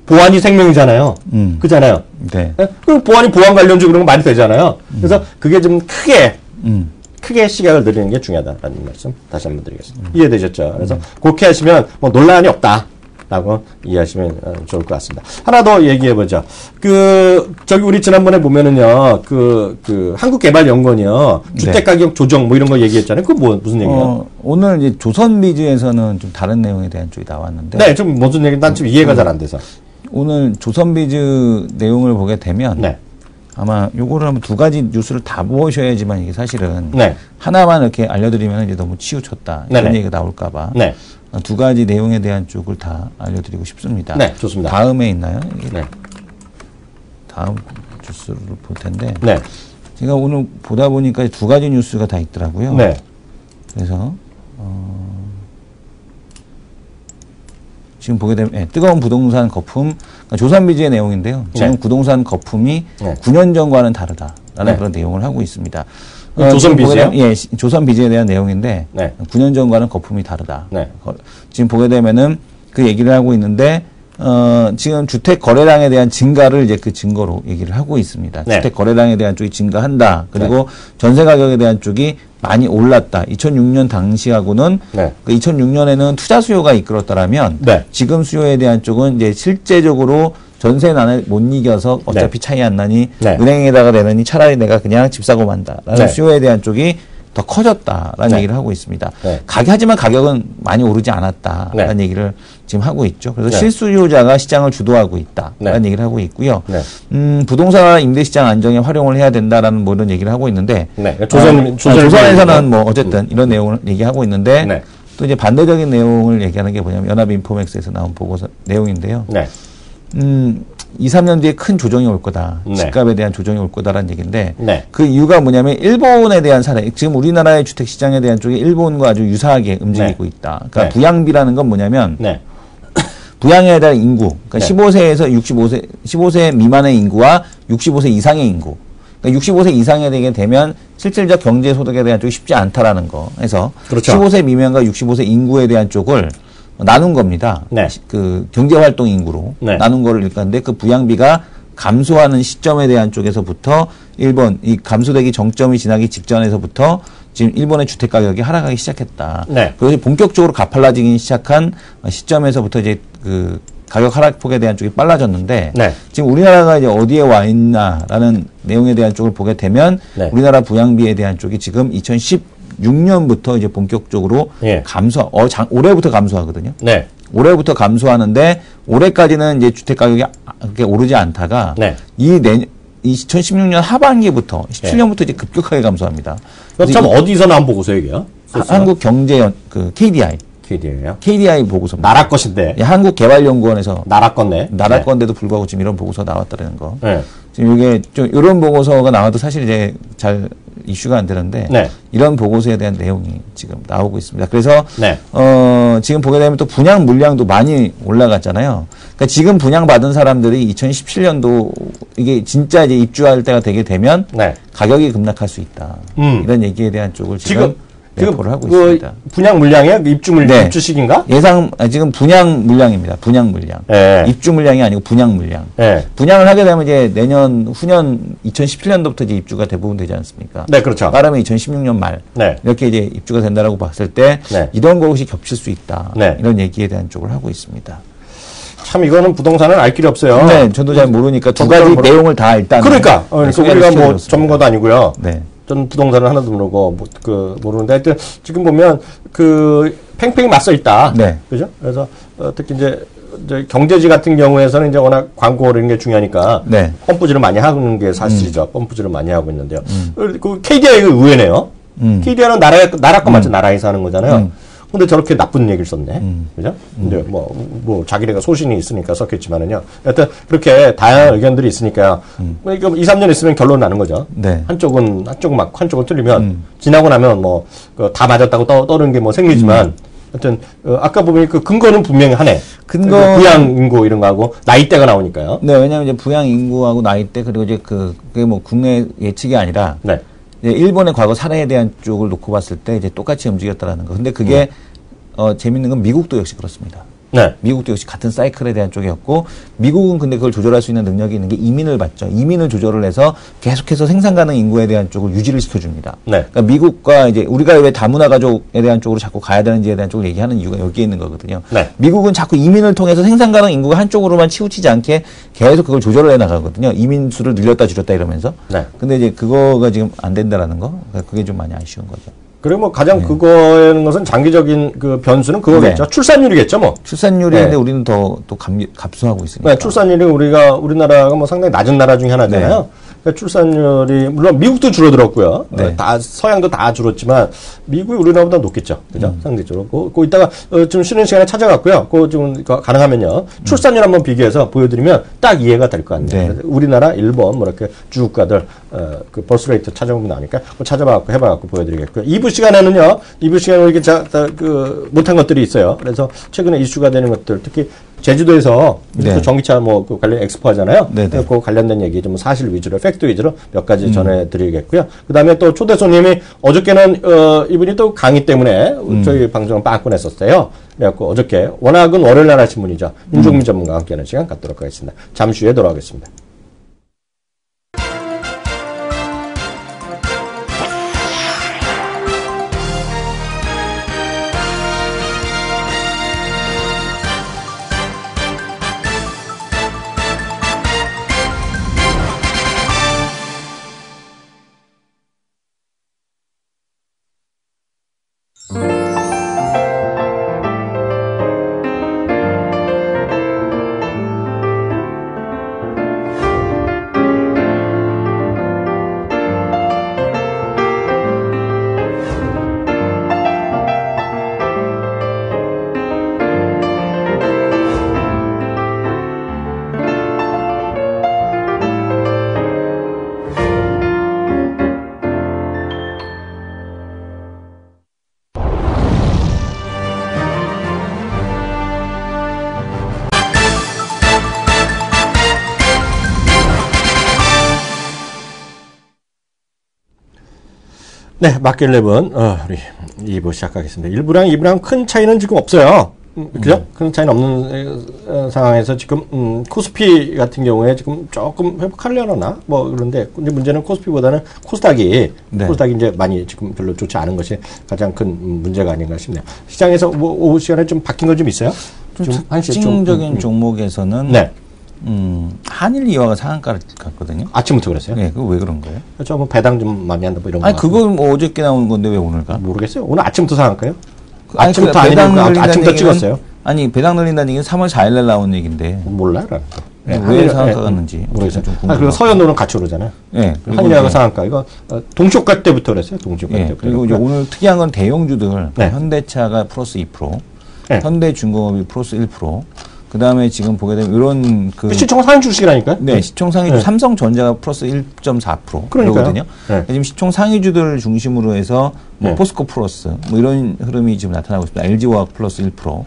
보안이 생명이잖아요. 그잖아요. 네. 그럼 보안이 보안 관련주 그런 거 많이 되잖아요. 그래서 그게 좀 크게 시각을 늘리는 게 중요하다라는 말씀 다시 한번 드리겠습니다. 이해되셨죠? 그래서 그렇게 하시면 뭐 논란이 없다라고 이해하시면 좋을 것 같습니다. 하나 더 얘기해보죠. 저기 우리 지난번에 보면은요, 한국개발연구원이요, 네. 주택가격 조정 뭐 이런 거 얘기했잖아요. 그거 무슨 얘기예요? 오늘 이제 조선비즈에서는 좀 다른 내용에 대한 쪽이 나왔는데. 네, 좀 무슨 얘기, 난 지금 이해가 잘 안 돼서. 오늘 조선비즈 내용을 보게 되면. 네. 아마 요거를 한번 두 가지 뉴스를 다 보셔야지만 이게 사실은 네. 하나만 이렇게 알려드리면 이제 너무 치우쳤다 이런 네네. 얘기가 나올까봐 네. 두 가지 내용에 대한 쪽을 다 알려드리고 싶습니다. 네, 좋습니다. 다음에 있나요? 네. 다음 뉴스를 볼 텐데 네. 제가 오늘 보다 보니까 두 가지 뉴스가 다 있더라고요. 네. 그래서 지금 보게 되면 뜨거운 부동산 거품 그러니까 조선비즈의 내용인데요. 지금 네. 부동산 거품이 네. 9년 전과는 다르다라는 네. 그런 내용을 하고 있습니다. 조선비즈요? 예, 조선비즈에 대한 내용인데 네. 9년 전과는 거품이 다르다. 네. 지금 보게 되면은 그 얘기를 하고 있는데 지금 주택 거래량에 대한 증가를 이제 그 증거로 얘기를 하고 있습니다. 네. 주택 거래량에 대한 쪽이 증가한다. 그리고 네. 전세 가격에 대한 쪽이 많이 올랐다. 2006년 당시하고는 네. 그 2006년에는 투자 수요가 이끌었다라면 네. 지금 수요에 대한 쪽은 이제 실제적으로 전세난을 못 이겨서 어차피 네. 차이 안 나니 네. 은행에다가 내느니 차라리 내가 그냥 집 사고 만다라는 네. 수요에 대한 쪽이 더 커졌다라는 네. 얘기를 하고 있습니다. 네. 하지만 가격은 많이 오르지 않았다라는 네. 얘기를 지금 하고 있죠. 그래서 네. 실수요자가 시장을 주도하고 있다라는 네. 얘기를 하고 있고요. 네. 부동산 임대시장 안정에 활용을 해야 된다라는 뭐 이런 얘기를 하고 있는데 네. 조선에서는 뭐 어쨌든 이런 내용을 얘기하고 있는데 네. 또 이제 반대적인 내용을 얘기하는 게 뭐냐면 연합인포맥스에서 나온 보고서 내용인데요. 네. 2, 3년 뒤에 큰 조정이 올 거다. 네. 집값에 대한 조정이 올 거다라는 얘기인데 네. 그 이유가 뭐냐면 일본에 대한 사례, 지금 우리나라의 주택 시장에 대한 쪽이 일본과 아주 유사하게 움직이고 네. 있다. 그러니까 네. 부양비라는 건 뭐냐면 네. 부양에 대한 인구, 그러니까 네. 15세에서 15세 미만의 인구와 65세 이상의 인구. 그러니까 65세 이상에 되게 되면 실질적 경제 소득에 대한 쪽이 쉽지 않다라는 거. 해서 그렇죠. 15세 미만과 65세 인구에 대한 쪽을 나눈 겁니다. 네. 그 경제활동 인구로 네. 나눈 거를 일까는데 그 부양비가 감소하는 시점에 대한 쪽에서부터 일본 이 감소되기 정점이 지나기 직전에서부터 지금 일본의 주택 가격이 하락하기 시작했다. 네. 그래서 본격적으로 가팔라지기 시작한 시점에서부터 이제 그 가격 하락폭에 대한 쪽이 빨라졌는데 네. 지금 우리나라가 이제 어디에 와 있나라는 내용에 대한 쪽을 보게 되면 네. 우리나라 부양비에 대한 쪽이 지금 2016년부터 이제 본격적으로 예. 올해부터 감소하거든요. 네. 올해부터 감소하는데 올해까지는 이제 주택 가격이 그렇게 오르지 않다가 네. 2016년 하반기부터 17년부터 이제 급격하게 감소합니다. 그럼 참 어디서 나온 보고서 얘기야? 한국경제 KDI KDI요? KDI 보고서입니다. 나라 것인데. 예, 한국개발연구원에서 나라 건네. 나라 건데도 불구하고 지금 이런 보고서 나왔다는 거. 네. 지금 이게 좀 이런 보고서가 나와도 사실 이제 잘 이슈가 안 되는데 네. 이런 보고서에 대한 내용이 지금 나오고 있습니다. 그래서 네. 지금 보게 되면 또 분양 물량도 많이 올라갔잖아요. 그러니까 지금 분양받은 사람들이 2017년도 이게 진짜 이제 입주할 때가 되게 되면 네. 가격이 급락할 수 있다. 이런 얘기에 대한 쪽을 지금 배포를 하고 있습니다. 분양 물량이에요? 입주 물량, 네. 입주식인가? 지금 분양 물량입니다. 분양 물량. 네. 입주 물량이 아니고 분양 물량. 네. 분양을 하게 되면 이제 후년 2017년도부터 이제 입주가 대부분 되지 않습니까? 네, 그렇죠. 말하면 2016년 말. 네. 이렇게 이제 입주가 된다라고 봤을 때 네. 이런 것이 겹칠 수 있다. 네. 이런 얘기에 대한 쪽을 하고 있습니다. 참 이거는 부동산은 알 길이 없어요. 네, 저도 잘 모르니까 두 가지 내용을 다 일단 그러니까 우리가 뭐 전문가도 아니고요. 네. 저는 부동산을 하나도 모르고 모르는데 하여튼 지금 보면 팽팽히 맞서 있다. 네. 그죠? 그래서 특히 이제 경제지 같은 경우에서는 이제 워낙 광고 이런 게 중요하니까 네. 펌프질을 많이 하는 게 사실이죠. 펌프질을 많이 하고 있는데요. 그 KDI가 의외네요. KDI는 나라 거 맞죠? 나라에서 하는 거잖아요. 근데 저렇게 나쁜 얘기를 썼네. 그죠? 근데 뭐, 자기네가 소신이 있으니까 썼겠지만은요. 여튼, 그렇게 다양한 의견들이 있으니까요. 이거 2, 3년 있으면 결론 나는 거죠. 네. 한쪽은 맞고, 한쪽은 틀리면, 지나고 나면 다 맞았다고 떠는 게 뭐 생리지만, 하여튼, 아까 보면 그 근거는 분명히 하네. 부양 인구 이런 거하고, 나이대가 나오니까요. 네, 왜냐면 이제 부양 인구하고 나이대, 그리고 이제 그게 뭐 국내 예측이 아니라, 네. 일본의 과거 사례에 대한 쪽을 놓고 봤을 때 이제 똑같이 움직였다라는 거. 근데 그게 재밌는 건 미국도 역시 그렇습니다. 네. 미국도 역시 같은 사이클에 대한 쪽이었고, 미국은 근데 그걸 조절할 수 있는 능력이 있는 게 이민을 받죠. 이민을 조절을 해서 계속해서 생산 가능 인구에 대한 쪽을 유지를 시켜줍니다. 네. 그러니까 미국과 이제 우리가 왜 다문화 가족에 대한 쪽으로 자꾸 가야 되는지에 대한 쪽을 얘기하는 이유가 여기에 있는 거거든요. 네. 미국은 자꾸 이민을 통해서 생산 가능 인구가 한쪽으로만 치우치지 않게 계속 그걸 조절을 해 나가거든요. 이민 수를 늘렸다 줄였다 이러면서. 네. 근데 이제 그거가 지금 안 된다라는 거. 그게 좀 많이 아쉬운 거죠. 그리고 뭐 가장 그거에는 것은 장기적인 그 변수는 그거겠죠. 네. 출산율이겠죠, 뭐. 출산율인데 네. 우리는 또 갑수하고 있으니까. 네, 출산율이 우리나라가 뭐 상당히 낮은 나라 중에 하나잖아요. 네. 그러니까 출산율이 물론 미국도 줄어들었고요. 네. 다 서양도 다 줄었지만 미국이 우리나라보다 높겠죠. 그죠? 상대적으로. 그 이따가 좀 쉬는 시간에 찾아갔고요. 좀 가능하면요. 출산율 한번 비교해서 보여드리면 딱 이해가 될 것 같네요. 네. 우리나라, 일본 뭐 이렇게 주국가들 그 버스레이트 찾아보면 나오니까 찾아봐갖고 해봐갖고 보여드리겠고요. 2부 시간에는요. 2부 시간에 이렇게 못한 것들이 있어요. 그래서 최근에 이슈가 되는 것들 특히 제주도에서 네. 전기차 그 관련 엑스포 하잖아요. 그 관련된 얘기 좀 사실 위주로 팩트 위주로 몇 가지 전해드리겠고요. 그 다음에 또 초대 손님이 어저께는 이분이 또 강의 때문에 저희 방송을 빵꾸냈었어요. 그래갖고 어저께 워낙은 월요일 날 하신 분이죠. 윤종민 전문가와 함께하는 시간 갖도록 하겠습니다. 잠시 후에 돌아오겠습니다. 네, 마켓랩은 우리 2부 시작하겠습니다. 1부랑 2부랑 큰 차이는 지금 없어요. 그죠? 큰 차이는 없는 상황에서 지금 코스피 같은 경우에 지금 조금 회복하려나 뭐 그런데 근데 문제는 코스피보다는 코스닥이 이제 많이 지금 별로 좋지 않은 것이 가장 큰 문제가 아닌가 싶네요. 시장에서 뭐 오후 시간에 좀 바뀐 건 좀 있어요? 좀 특징적인 종목에서는 네. 한일 이화가 상한가를 갔거든요. 아침부터 그랬어요? 네, 그거 왜 그런 거예요? 저 뭐 배당 좀 많이 한다 뭐 이런 거. 아니 그건 뭐 어저께 나온 건데 왜 오늘 가? 모르겠어요. 오늘 아침부터 상한가요? 아침부터 아니면 아침부터 찍었어요? 아니 배당 늘린다는 얘기는 3월 4일날 나온 얘기인데. 몰라요. 네, 왜 상한가 갔는지 모르겠어요. 그리고 서현우는 같이 오르잖아요. 네. 한일화가 상한가 이거 동시효과 때부터 그랬어요. 동시효과 때부터. 그리고 이제 오늘 특이한 건 대형주들 현대차가 플러스 2%, 현대중공업이 플러스 1%. 그 다음에 지금 보게 되면 이런 시총 상위 주식이라니까요? 네, 시총 상위주 삼성전자가 플러스 1.4% 그러거든요. 지금 시총 상위주들 중심으로 해서 뭐 포스코 플러스 뭐 이런 흐름이 지금 나타나고 있습니다. LG화학 플러스 1%.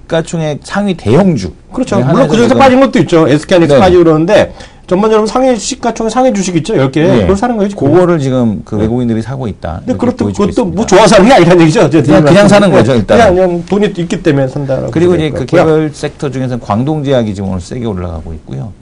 시가총액 상위 대형주. 그렇죠. 물론 그중에서 빠진 것도 있죠. SK하이닉스 네. 빠지고 그러는데 전반적으로 상위 시가총액 상위 주식 있죠. 10개. 네. 그걸 사는 거죠. 그거를 지금 그 외국인들이 사고 있다. 근데 그것도 뭐 좋아서 사는 게 아니라는 얘기죠. 그냥 사는 거죠. 일단. 그냥 돈이 있기 때문에 산다라고. 그리고 이제 그 개별 섹터 중에서는 광동제약이 지금 오늘 세게 올라가고 있고요.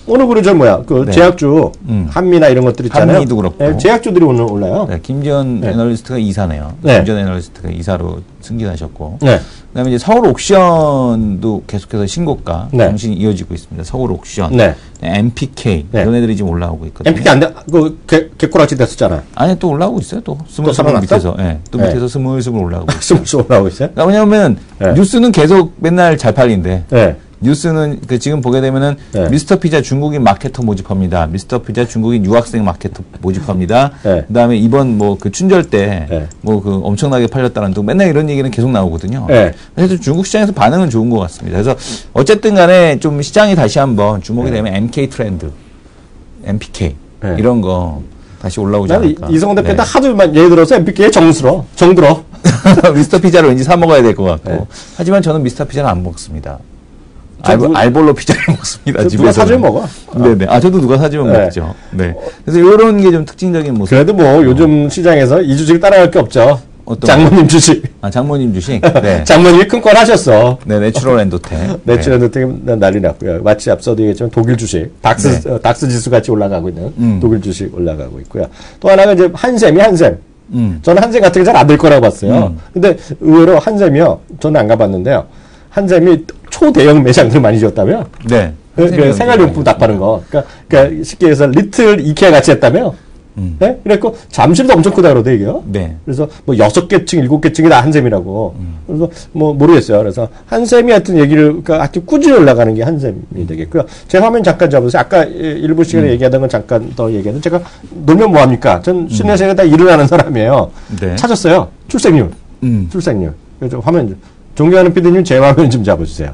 오늘 그러죠 뭐야 그 네. 제약주 한미나 이런 것들 있잖아요. 한미도 그렇고 네, 제약주들이 오늘 올라요. 네, 김지현 네. 애널리스트가 이사네요. 네. 김지현 애널리스트가 이사로 승진하셨고, 네. 그다음에 이제 서울 옥션도 계속해서 신고가 네. 정신이 이어지고 있습니다. 서울 옥션, 네. MPK 네. 이런 애들이 지금 올라오고 있거든요. MPK 안 돼, 그 개꼬락지 됐었잖아요. 아니 또 올라오고 있어요. 또 스물스물 밑에서, 예, 네. 또 밑에서 네. 스물스물 올라오고 있어요. 스물스물 올라오고 있어요. 그러니까 왜냐하면 네. 뉴스는 계속 맨날 잘 팔린대. 네. 뉴스는 그 지금 보게 되면은 네. 미스터 피자 중국인 마케터 모집합니다. 미스터 피자 중국인 유학생 마케터 모집합니다. 네. 그다음에 이번 뭐 그 춘절 때 뭐 그 엄청나게 팔렸다는 등 맨날 이런 얘기는 계속 나오거든요. 네. 그래서 중국 시장에서 반응은 좋은 것 같습니다. 그래서 어쨌든 간에 좀 시장이 다시 한번 주목이 되면 MK 트렌드, MPK 이런 거 다시 올라오지 않을까. 이성훈 대표 딱 하도 예를 들어서 MPK에 정들어. 미스터 피자를 왠지 사 먹어야 될 것 같고. 하지만 저는 미스터 피자를 안 먹습니다. 알볼로 피자를 먹습니다. 집에서. 누가 사주면 먹어. 네네. 저도 누가 사주면 먹죠. 네. 그래서 이런 게 좀 특징적인 모습. 그래도 뭐 요즘 시장에서 이 주식 따라갈 게 없죠. 장모님 주식. 장모님 주식. 네. 장모님이 큰 건 하셨어. 네, 내추럴 엔도텍. 내추럴 엔도텍 난리 났고요. 마치 앞서도 얘기했지만 독일 주식. 닥스 지수 같이 올라가고 있는 독일 주식 올라가고 있고요. 또 하나가 이제 한샘. 저는 한샘 같은 게 잘 안 될 거라고 봤어요. 근데 의외로 한샘이요. 저는 안 가봤는데요. 한샘이 초대형 매장들 많이 지었다며? 네. 그 생활용품 딱 파는 거. 그러니까 쉽게 해서 리틀 이케아 같이 했다며? 네? 그래갖고 잠실도 엄청 크다 그러대, 이게요. 네. 그래서 뭐 6개층, 7개층이 다 한샘이라고. 그래서 뭐 모르겠어요. 그래서 한샘이 하여튼 얘기를, 그러니까 하여튼 꾸준히 올라가는 게 한샘이 되겠고요. 제 화면 잠깐 잡으세요. 아까 일부 시간에 얘기하던 건 잠깐 더 얘기하던 제가 놀면 뭐합니까? 전 신내생에 다 일을 하는 사람이에요. 네. 찾았어요. 출생률. 출생률. 그래서 화면 좀. 존경하는 피디님 제 화면 좀 잡아주세요.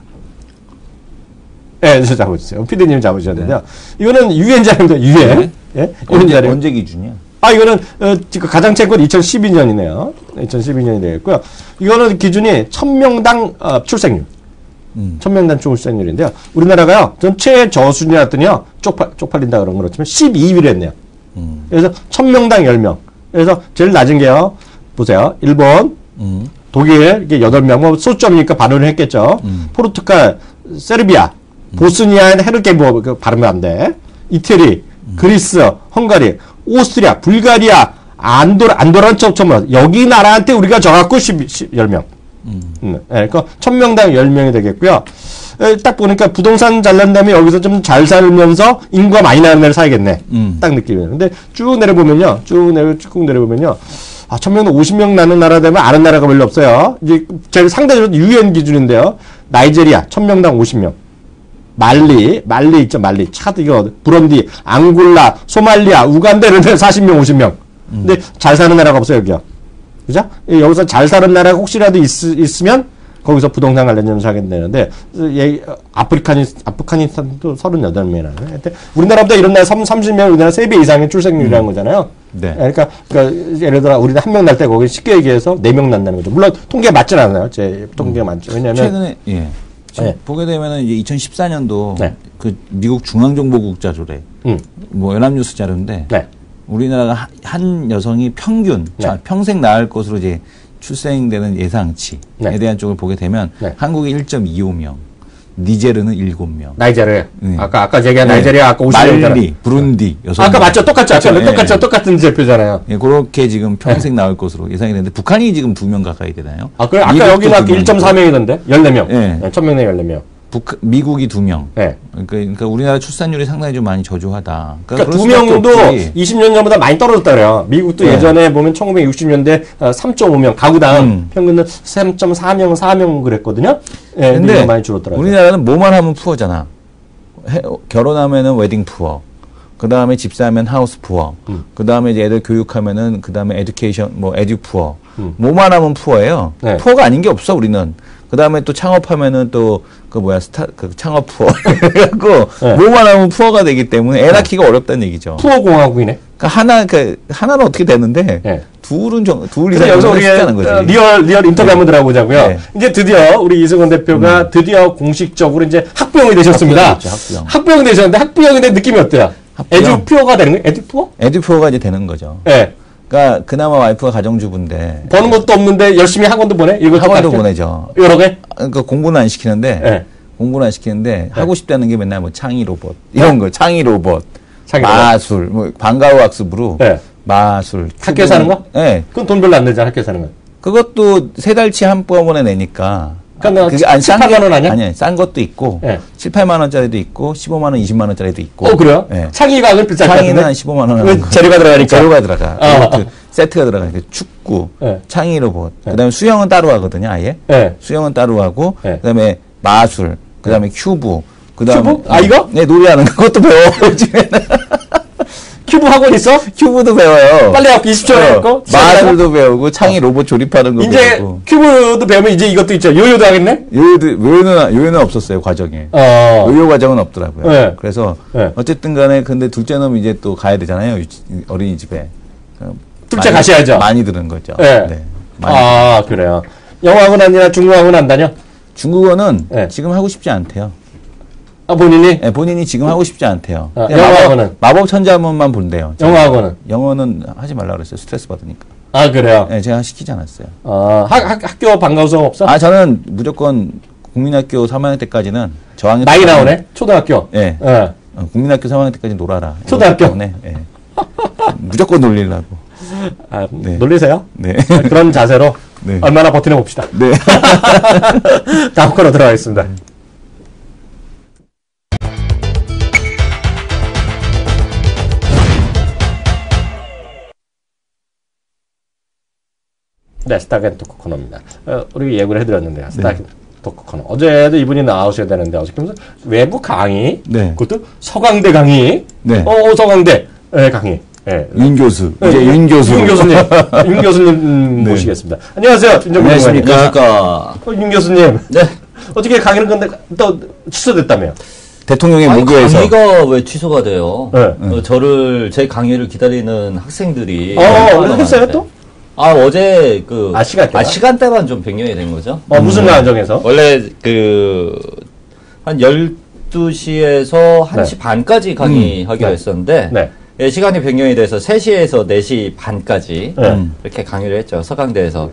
네, 저 잡아주세요. 피디님 잡으셨는데요. 네. 이거는 유엔자료입니다. 유엔. 네? 예? 언제 기준이야? 이거는 지금 가장 최근 2012년이네요. 2012년이 되겠고요. 이거는 기준이 1000명당 출생률. 1000명당 출생률인데요. 우리나라가요. 전체 저수준이 났더니요. 쪽팔린다 그런 건 그렇지만 12위를 했네요. 그래서 1000명당 10명. 그래서 제일 낮은 게요. 보세요. 일본. 독일, 이게 8명, 뭐, 소점이니까 발언을 했겠죠. 포르투갈, 세르비아, 보스니아, 헤르게모, 그 발음이 안 돼. 이태리, 그리스, 헝가리, 오스트리아, 불가리아, 안도라는 처음 여기 나라한테 우리가 져갖고 10명. 네, 그러니까 1000명당 10명이 되겠고요. 딱 보니까 부동산 잘난 다음에 여기서 좀 잘 살면서 인구가 많이 나는 데를 사야겠네. 딱 느낌이에요. 근데 쭉 내려보면요. 쭉 내려보면요. 1000명도 50명 나는 나라 되면 아는 나라가 별로 없어요. 이제 제일 상대적으로 유엔 기준인데요. 나이제리아 1000명당 50명. 말리 있죠. 말리. 차드 이거 부런디, 앙골라, 소말리아, 우간다 이런 데 40명, 50명. 근데 잘 사는 나라가 없어요, 여기요. 그죠? 여기서 잘 사는 나라가 혹시라도 있으면 거기서 부동산 관련 점수 하겠다는데 아프가니스탄도 38명이나. 우리나라보다 이런 나라 30명 우리나라 3배 이상의 출생률이라는 거잖아요. 네. 그러니까 예를 들어 우리는 1명 날 때 거기 쉽게 얘기해서 4명 난다는 거죠. 물론 통계가 맞진 않아요. 제 통계가 맞죠. 왜냐면 최근에 보게 되면은 이제 2014년도 네. 그 미국 중앙정보국자 조례 뭐 연합뉴스 자료인데 우리나라가 한 여성이 평균 평생 낳을 것으로 이제 출생되는 예상치에 대한 쪽을 보게 되면 한국이 1.25명, 니제르는 7명. 나이제르. 아까 얘기한 나이제리아 아까 50명. 말리, 부룬디 6명. 아까 맞죠? 똑같죠? 똑같은 제표잖아요. 그렇게 지금 평생 나올 것으로 예상이 되는데 북한이 지금 2명 가까이 되나요? 그래? 아까 여기는 아까 1.4명이던데? 14명. 1000명에 14명. 미국이 2명. 그러니까 우리나라 출산율이 상당히 좀 많이 저조하다. 그러니까 2명도 20년 전보다 많이 떨어졌다 그래요. 미국도 예전에 보면 1960년대 3.5명, 가구당 평균은 3.4명, 4명 그랬거든요. 근데 많이 줄었더라고요. 우리나라는 뭐만 하면 푸어잖아. 결혼하면은 웨딩 푸어. 그 다음에 집 사면 하우스 푸어. 그 다음에 이제 애들 교육하면은 그 다음에 에듀케이션, 에듀 푸어. 뭐만 하면 푸어예요. 푸어가 아닌 게 없어, 우리는. 그 다음에 또 창업하면은 또, 창업 푸어. 그래갖고, 뭐만 하면 푸어가 되기 때문에 애 낳기가 어렵다는 얘기죠. 푸어 공화국이네. 하나는 어떻게 되는데, 둘 근데 이상 여기서 우리 쉽지 않은 거지. 리얼 인터뷰 한번 들어보자고요. 네. 이제 드디어 우리 이승원 대표가 드디어 공식적으로 이제 학부형이 되셨습니다. 학부형. 학부형이 되셨는데 학부형이 된 느낌이 어때요? 학부형. 에듀퓨어가 되는 거예요? 에듀퓨어? 에듀퓨어가 이제 되는 거죠. 네. 그러니까 그나마 와이프가 가정주부인데 버는 것도 없는데 열심히 학원도 보내? 이거 학원도 보내죠. 여러 개? 그러니까 공부는 안 시키는데 네. 공부는 안 시키는데 하고 싶다는 게 맨날 뭐 창의 로봇 이런 거 창의 로봇 창의 마술 뭐 방과후 학습으로 네. 마술 학교에서 하는 거? 네. 그건 돈 별로 안 내잖아 학교에서 하는 건. 그것도 3달치 한꺼번에 내니까 그러니까 그게 안 7, 8만 원 아니야? 아니 싼 것도 있고 네. 7, 8만 원짜리도 있고 15만 원, 20만 원짜리도 있고. 그래요? 네. 창의가 은 비쌀 것 같은데? 창의는 한 15만 원 하는 거. 재료가 들어가니까. 재료가 들어가. 아. 그 세트가 들어가니까 축구, 네. 창의 로봇. 그다음에 수영은 따로 하거든요, 아예. 네. 수영은 따로 하고 네. 그다음에 마술, 그다음에 큐브, 그다음에 큐브? 아, 이거? 네, 놀이하는 거. 그것도 배워. 요즘에는. 큐브 학원 있어? 큐브도 배워요. 빨리 학교 20초에 갖고 마술도 배우고 창의 로봇 조립하는 거 이제 배우고. 큐브도 배우면 이제 이것도 있죠. 요요도 하겠네? 요요는 없었어요, 과정에. 요요 과정은 없더라고요. 네. 그래서 네. 어쨌든 간에 근데 둘째 놈 이제 또 가야 되잖아요. 어린이집에. 둘째 가셔야죠. 많이 들은 거죠. 네. 많이. 그래요. 영어학원 아니라 중국학원 안 다녀? 중국어는 네. 지금 하고 싶지 않대요. 본인이? 네, 본인이 지금 하고 싶지 않대요. 영어학원은? 마법 천자문만 본대요. 영어학원은? 영어는 하지 말라 그랬어요. 스트레스 받으니까. 그래요? 네, 제가 시키지 않았어요. 학교 방과후 수업 없어? 저는 무조건 국민학교 3학년 때까지는 저학년 많이 나오네? 초등학교? 네. 국민학교 3학년 때까지 놀아라. 초등학교? 네. 무조건 놀리려고. 네. 놀리세요? 네. 그런 자세로 네. 얼마나 버티나 봅시다. 네. 다음 코너 들어가겠습니다. 네, 스타겐 토크 코너입니다. 우리 예고를 해드렸는데요. 스타겐 토크 코너. 어제도 이분이 나오셔야 되는데 어저께 무슨 외부 강의, 네. 그것도 서강대 강의, 네. 서강대 강의. 네. 윤 교수. 이제 윤 교수. 윤 교수님. 윤 교수님 네. 모시겠습니다. 안녕하세요. 김정민 의원님. 안녕하십니까. 윤 교수님. 네. 어떻게 강의를 근데 또 취소됐다며? 대통령의 무교에서. 강의가 왜 취소가 돼요? 네. 제 강의를 기다리는 학생들이. 오늘 했어요 또? 어제 시간대만? 좀 변경이 된 거죠. 무슨 과정에서? 원래 한 12시에서 1시 반까지 강의하기로 했었는데. 네. 예, 시간이 변경이 돼서 3시에서 4시 반까지 이렇게 강의를 했죠. 서강대에서.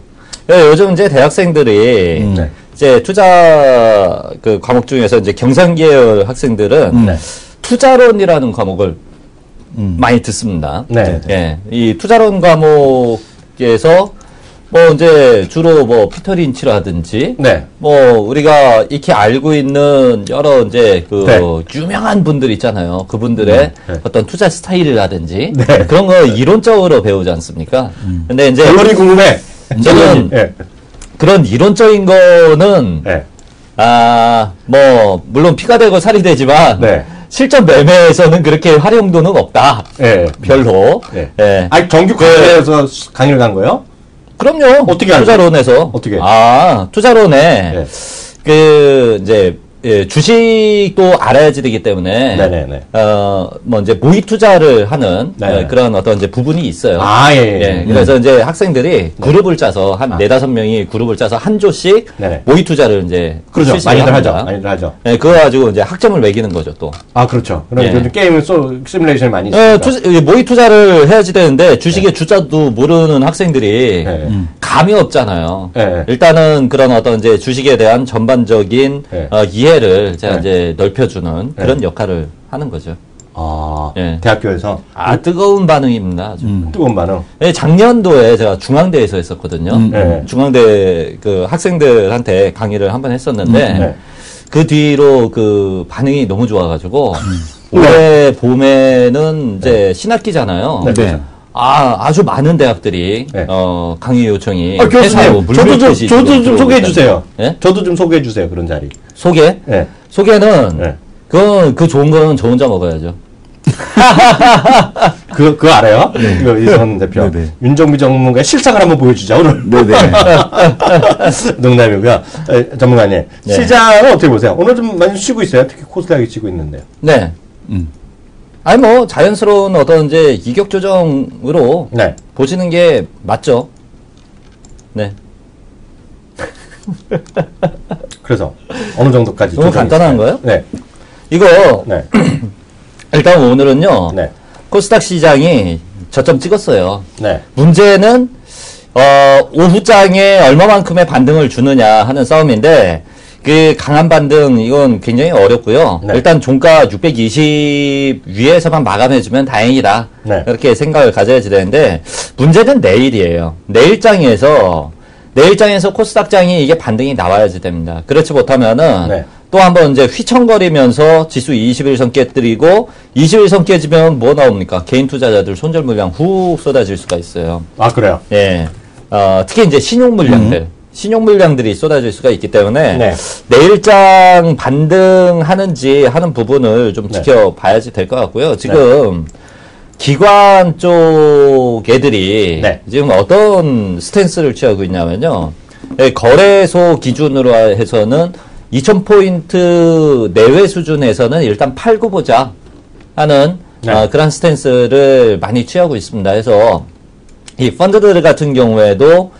예, 요즘 이제 대학생들이 이제 투자 과목 중에서 이제 경상계열 학생들은 투자론이라는 과목을 많이 듣습니다. 네. 예, 이 투자론 과목에서 뭐 이제 주로 뭐 피터 린치라든지 네. 뭐 우리가 익히 알고 있는 여러 이제 유명한 분들 있잖아요. 그분들의 어떤 투자 스타일이라든지 그런 거 이론적으로 배우지 않습니까? 근데 이제 결론이 궁금해. 저는 그런 이론적인 거는 뭐 물론 피가 되고 살이 되지만 실전 매매에서는 그렇게 활용도는 없다. 별로. 정규 과외에서 강의를 간 거예요? 그럼요. 어떻게 투자론에서. 어떻게? 투자론에 이제 주식도 알아야지 되기 때문에 뭐 이제 모의 투자를 하는 그런 어떤 이제 부분이 있어요. 그래서 이제 학생들이 그룹을 짜서 한 4-5명이 그룹을 짜서 한 조씩 모의 투자를 이제 그렇죠. 많이들 하죠. 네, 그거 가지고 이제 학점을 매기는 거죠, 또. 그렇죠. 그럼 요즘 게임을 시뮬레이션이 많이 있습니다. 모의 투자를 해야지 되는데 주식의 주자도 모르는 학생들이 감이 없잖아요. 일단은 그런 어떤 이제 주식에 대한 전반적인 이해를 제가 이제 넓혀주는 그런 역할을 하는 거죠. 대학교에서 뜨거운 반응입니다. 아주. 뜨거운 반응. 작년도에 제가 중앙대에서 했었거든요. 중앙대 학생들한테 강의를 한번 했었는데 그 뒤로 반응이 너무 좋아가지고 올해 봄에는 이제 신학기잖아요. 아주 많은 대학들이 강의 요청이 교수님, 저도 좀 소개해 주세요. 저도 좀 소개해 주세요. 그런 자리. 소개? 소개는 그 좋은 거는 저 혼자 먹어야죠. 그거 알아요? 이승원 대표. 윤정비 전문가의 실상을 한번 보여주자, 오늘. 농담이고요. 전문가님. 시장은 어떻게 보세요? 오늘 좀 많이 쉬고 있어요? 특히 코스닥이 쉬고 있는데요. 네. 아니, 뭐, 자연스러운 어떤 이제 이격 조정으로. 보시는 게 맞죠? 네. 그래서 어느 정도까지 너무 간단한 거예요? 네. 이거 네. 일단 오늘은요. 네. 코스닥 시장이 저점 찍었어요. 네. 문제는 오후장에 얼마만큼의 반등을 주느냐 하는 싸움인데 그 강한 반등 이건 굉장히 어렵고요. 네. 일단 종가 620 위에서만 마감해주면 다행이다. 네. 이렇게 생각을 가져야지 되는데 문제는 내일이에요. 내일장에서 코스닥장이 이게 반등이 나와야지 됩니다. 그렇지 못하면은 네. 또 한번 이제 휘청거리면서 지수 21선 깨뜨리고 21선 깨지면 뭐 나옵니까? 개인 투자자들 손절 물량 훅 쏟아질 수가 있어요. 아, 그래요? 예. 특히 이제 신용 물량들. 신용 물량들이 쏟아질 수가 있기 때문에 네. 내일장 반등하는지 하는 부분을 좀 네. 지켜봐야지 될 것 같고요. 지금 기관 쪽 애들이 네. 지금 어떤 스탠스를 취하고 있냐면요. 거래소 기준으로 해서는 2,000포인트 내외 수준에서는 일단 팔고 보자 하는 네. 그런 스탠스를 많이 취하고 있습니다. 그래서 이 펀드들 같은 경우에도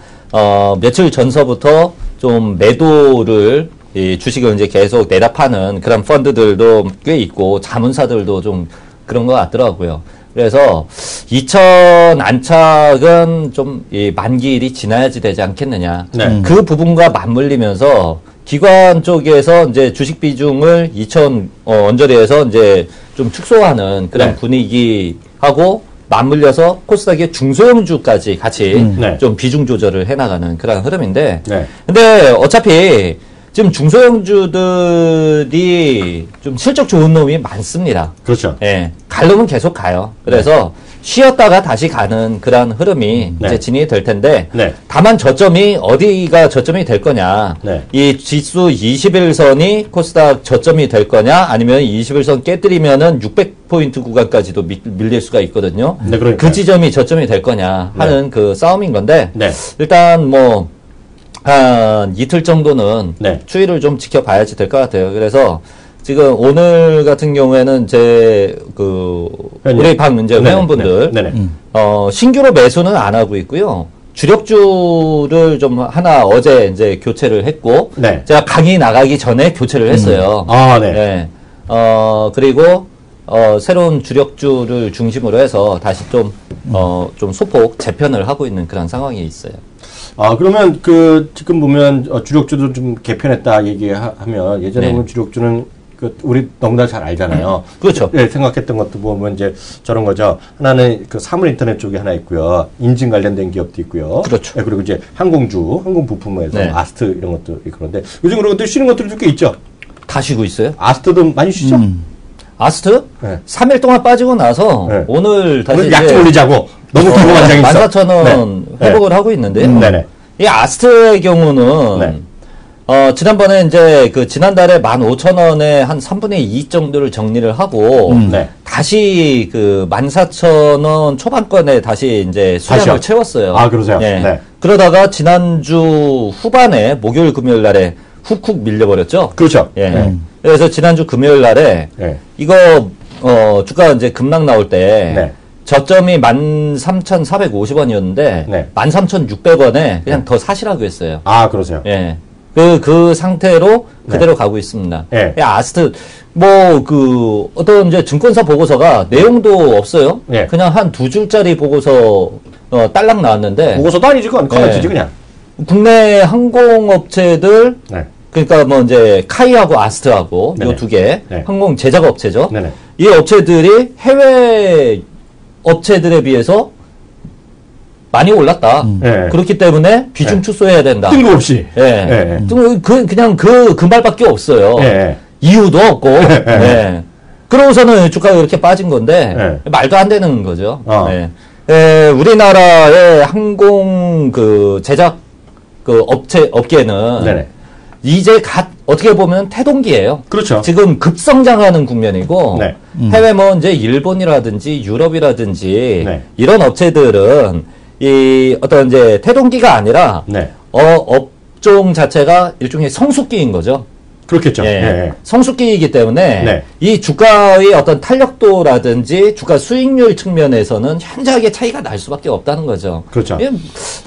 며칠 전서부터 좀 매도를 이 주식을 이제 계속 내다 파는 그런 펀드들도 꽤 있고 자문사들도 좀 그런 것 같더라고요. 그래서 2,000 안착은 좀 이 만기일이 지나야지 되지 않겠느냐. 네. 그 부분과 맞물리면서 기관 쪽에서 이제 주식 비중을 2,000 언저리에서 이제 좀 축소하는 그런 네. 분위기하고 맞물려서 코스닥의 중소형주까지 같이 네. 좀 비중 조절을 해나가는 그런 흐름인데, 네. 근데 어차피 지금 중소형주들이 좀 실적 좋은 놈이 많습니다. 그렇죠. 예, 갈 놈은 계속 가요. 그래서 쉬었다가 다시 가는 그런 흐름이 네. 이제 진행이 될 텐데, 네. 다만 저점이 어디가 저점이 될 거냐, 네. 이 지수 21선이 코스닥 저점이 될 거냐, 아니면 21선 깨뜨리면은 600포인트 구간까지도 밀릴 수가 있거든요. 네, 그러니까요. 그 지점이 저점이 될 거냐 하는 그 싸움인 건데, 네. 일단 뭐 한 이틀 정도는 네. 추이를 좀 지켜봐야지 될 것 같아요. 그래서 지금 오늘 같은 경우에는 우리 방 이제 회원분들 신규로 매수는 안 하고 있고요. 주력주를 좀 하나 어제 이제 교체를 했고, 네. 제가 강의 나가기 전에 교체를 했어요. 아, 네. 네. 그리고 새로운 주력주를 중심으로 해서 다시 좀 소폭 재편을 하고 있는 그런 상황이 있어요. 아, 그러면 지금 보면 주력주도 좀 개편했다 얘기하면 예전에 보면 주력주는 우리 너무나 잘 알잖아요. 그렇죠. 네, 생각했던 것도 보면 이제 저런 거죠. 하나는 그 사물 인터넷 쪽이 하나 있고요. 인증 관련된 기업도 있고요. 그렇죠. 네, 그리고 이제 항공 부품에서 네. 아스트 이런 것도 있고 그런데 요즘 그런 것들 쉬는 것들도 꽤 있죠. 다 쉬고 있어요? 아스트도 많이 쉬죠. 아스트? 네. 3일 동안 빠지고 나서 네. 오늘 다시 약좀 올리자고 너무 기고만장이 있어. 14,000원 네. 회복을 하고 있는데요. 네네. 이 아스트의 경우는 네. 지난번에 이제 지난달에 15,000원에 한 3분의 2 정도를 정리를 하고 네. 다시 14,000원 초반권에 다시 이제 수량을 채웠어요. 아, 그러세요? 예. 네. 그러다가 지난주 후반에 목요일 금요일 날에 훅훅 밀려버렸죠. 그렇죠. 예. 네. 그래서 지난주 금요일 날에 네. 이거 주가 이제 급락 나올 때 네. 저점이 13,450원이었는데 네. 13,600원에 그냥 더 사시라고 했어요. 아, 그러세요. 예. 그 상태로 그대로 가고 있습니다. 네. 아스트, 어떤 이제 증권사 보고서가 내용도 없어요. 네. 그냥 한 2줄짜리 보고서, 딸랑 나왔는데. 보고서도 아니지, 그건 커뮤니티지, 그냥. 국내 항공업체들, 네. 그러니까 이제 카이하고 아스트하고 네네. 요 두 개, 네. 항공 제작 업체죠. 네네. 이 업체들이 해외 업체들에 비해서 많이 올랐다. 네. 그렇기 때문에 비중 축소해야 된다. 뜬금없이. 예. 네. 그냥 그 말밖에 없어요. 네. 이유도 없고. 예. 그러고서는 주가가 이렇게 빠진 건데, 네. 말도 안 되는 거죠. 어. 예. 우리나라의 항공 제작 업계는 네네. 이제 어떻게 보면 태동기예요. 그렇죠. 지금 급성장하는 국면이고, 네. 해외 이제 일본이라든지 유럽이라든지 네. 이런 업체들은 이 어떤 이제 태동기가 아니라 네. 업종 자체가 일종의 성숙기인 거죠. 그렇겠죠. 예. 예. 성숙기이기 때문에 네. 이 주가의 어떤 탄력도라든지 주가 수익률 측면에서는 현저하게 차이가 날 수밖에 없다는 거죠. 그렇죠.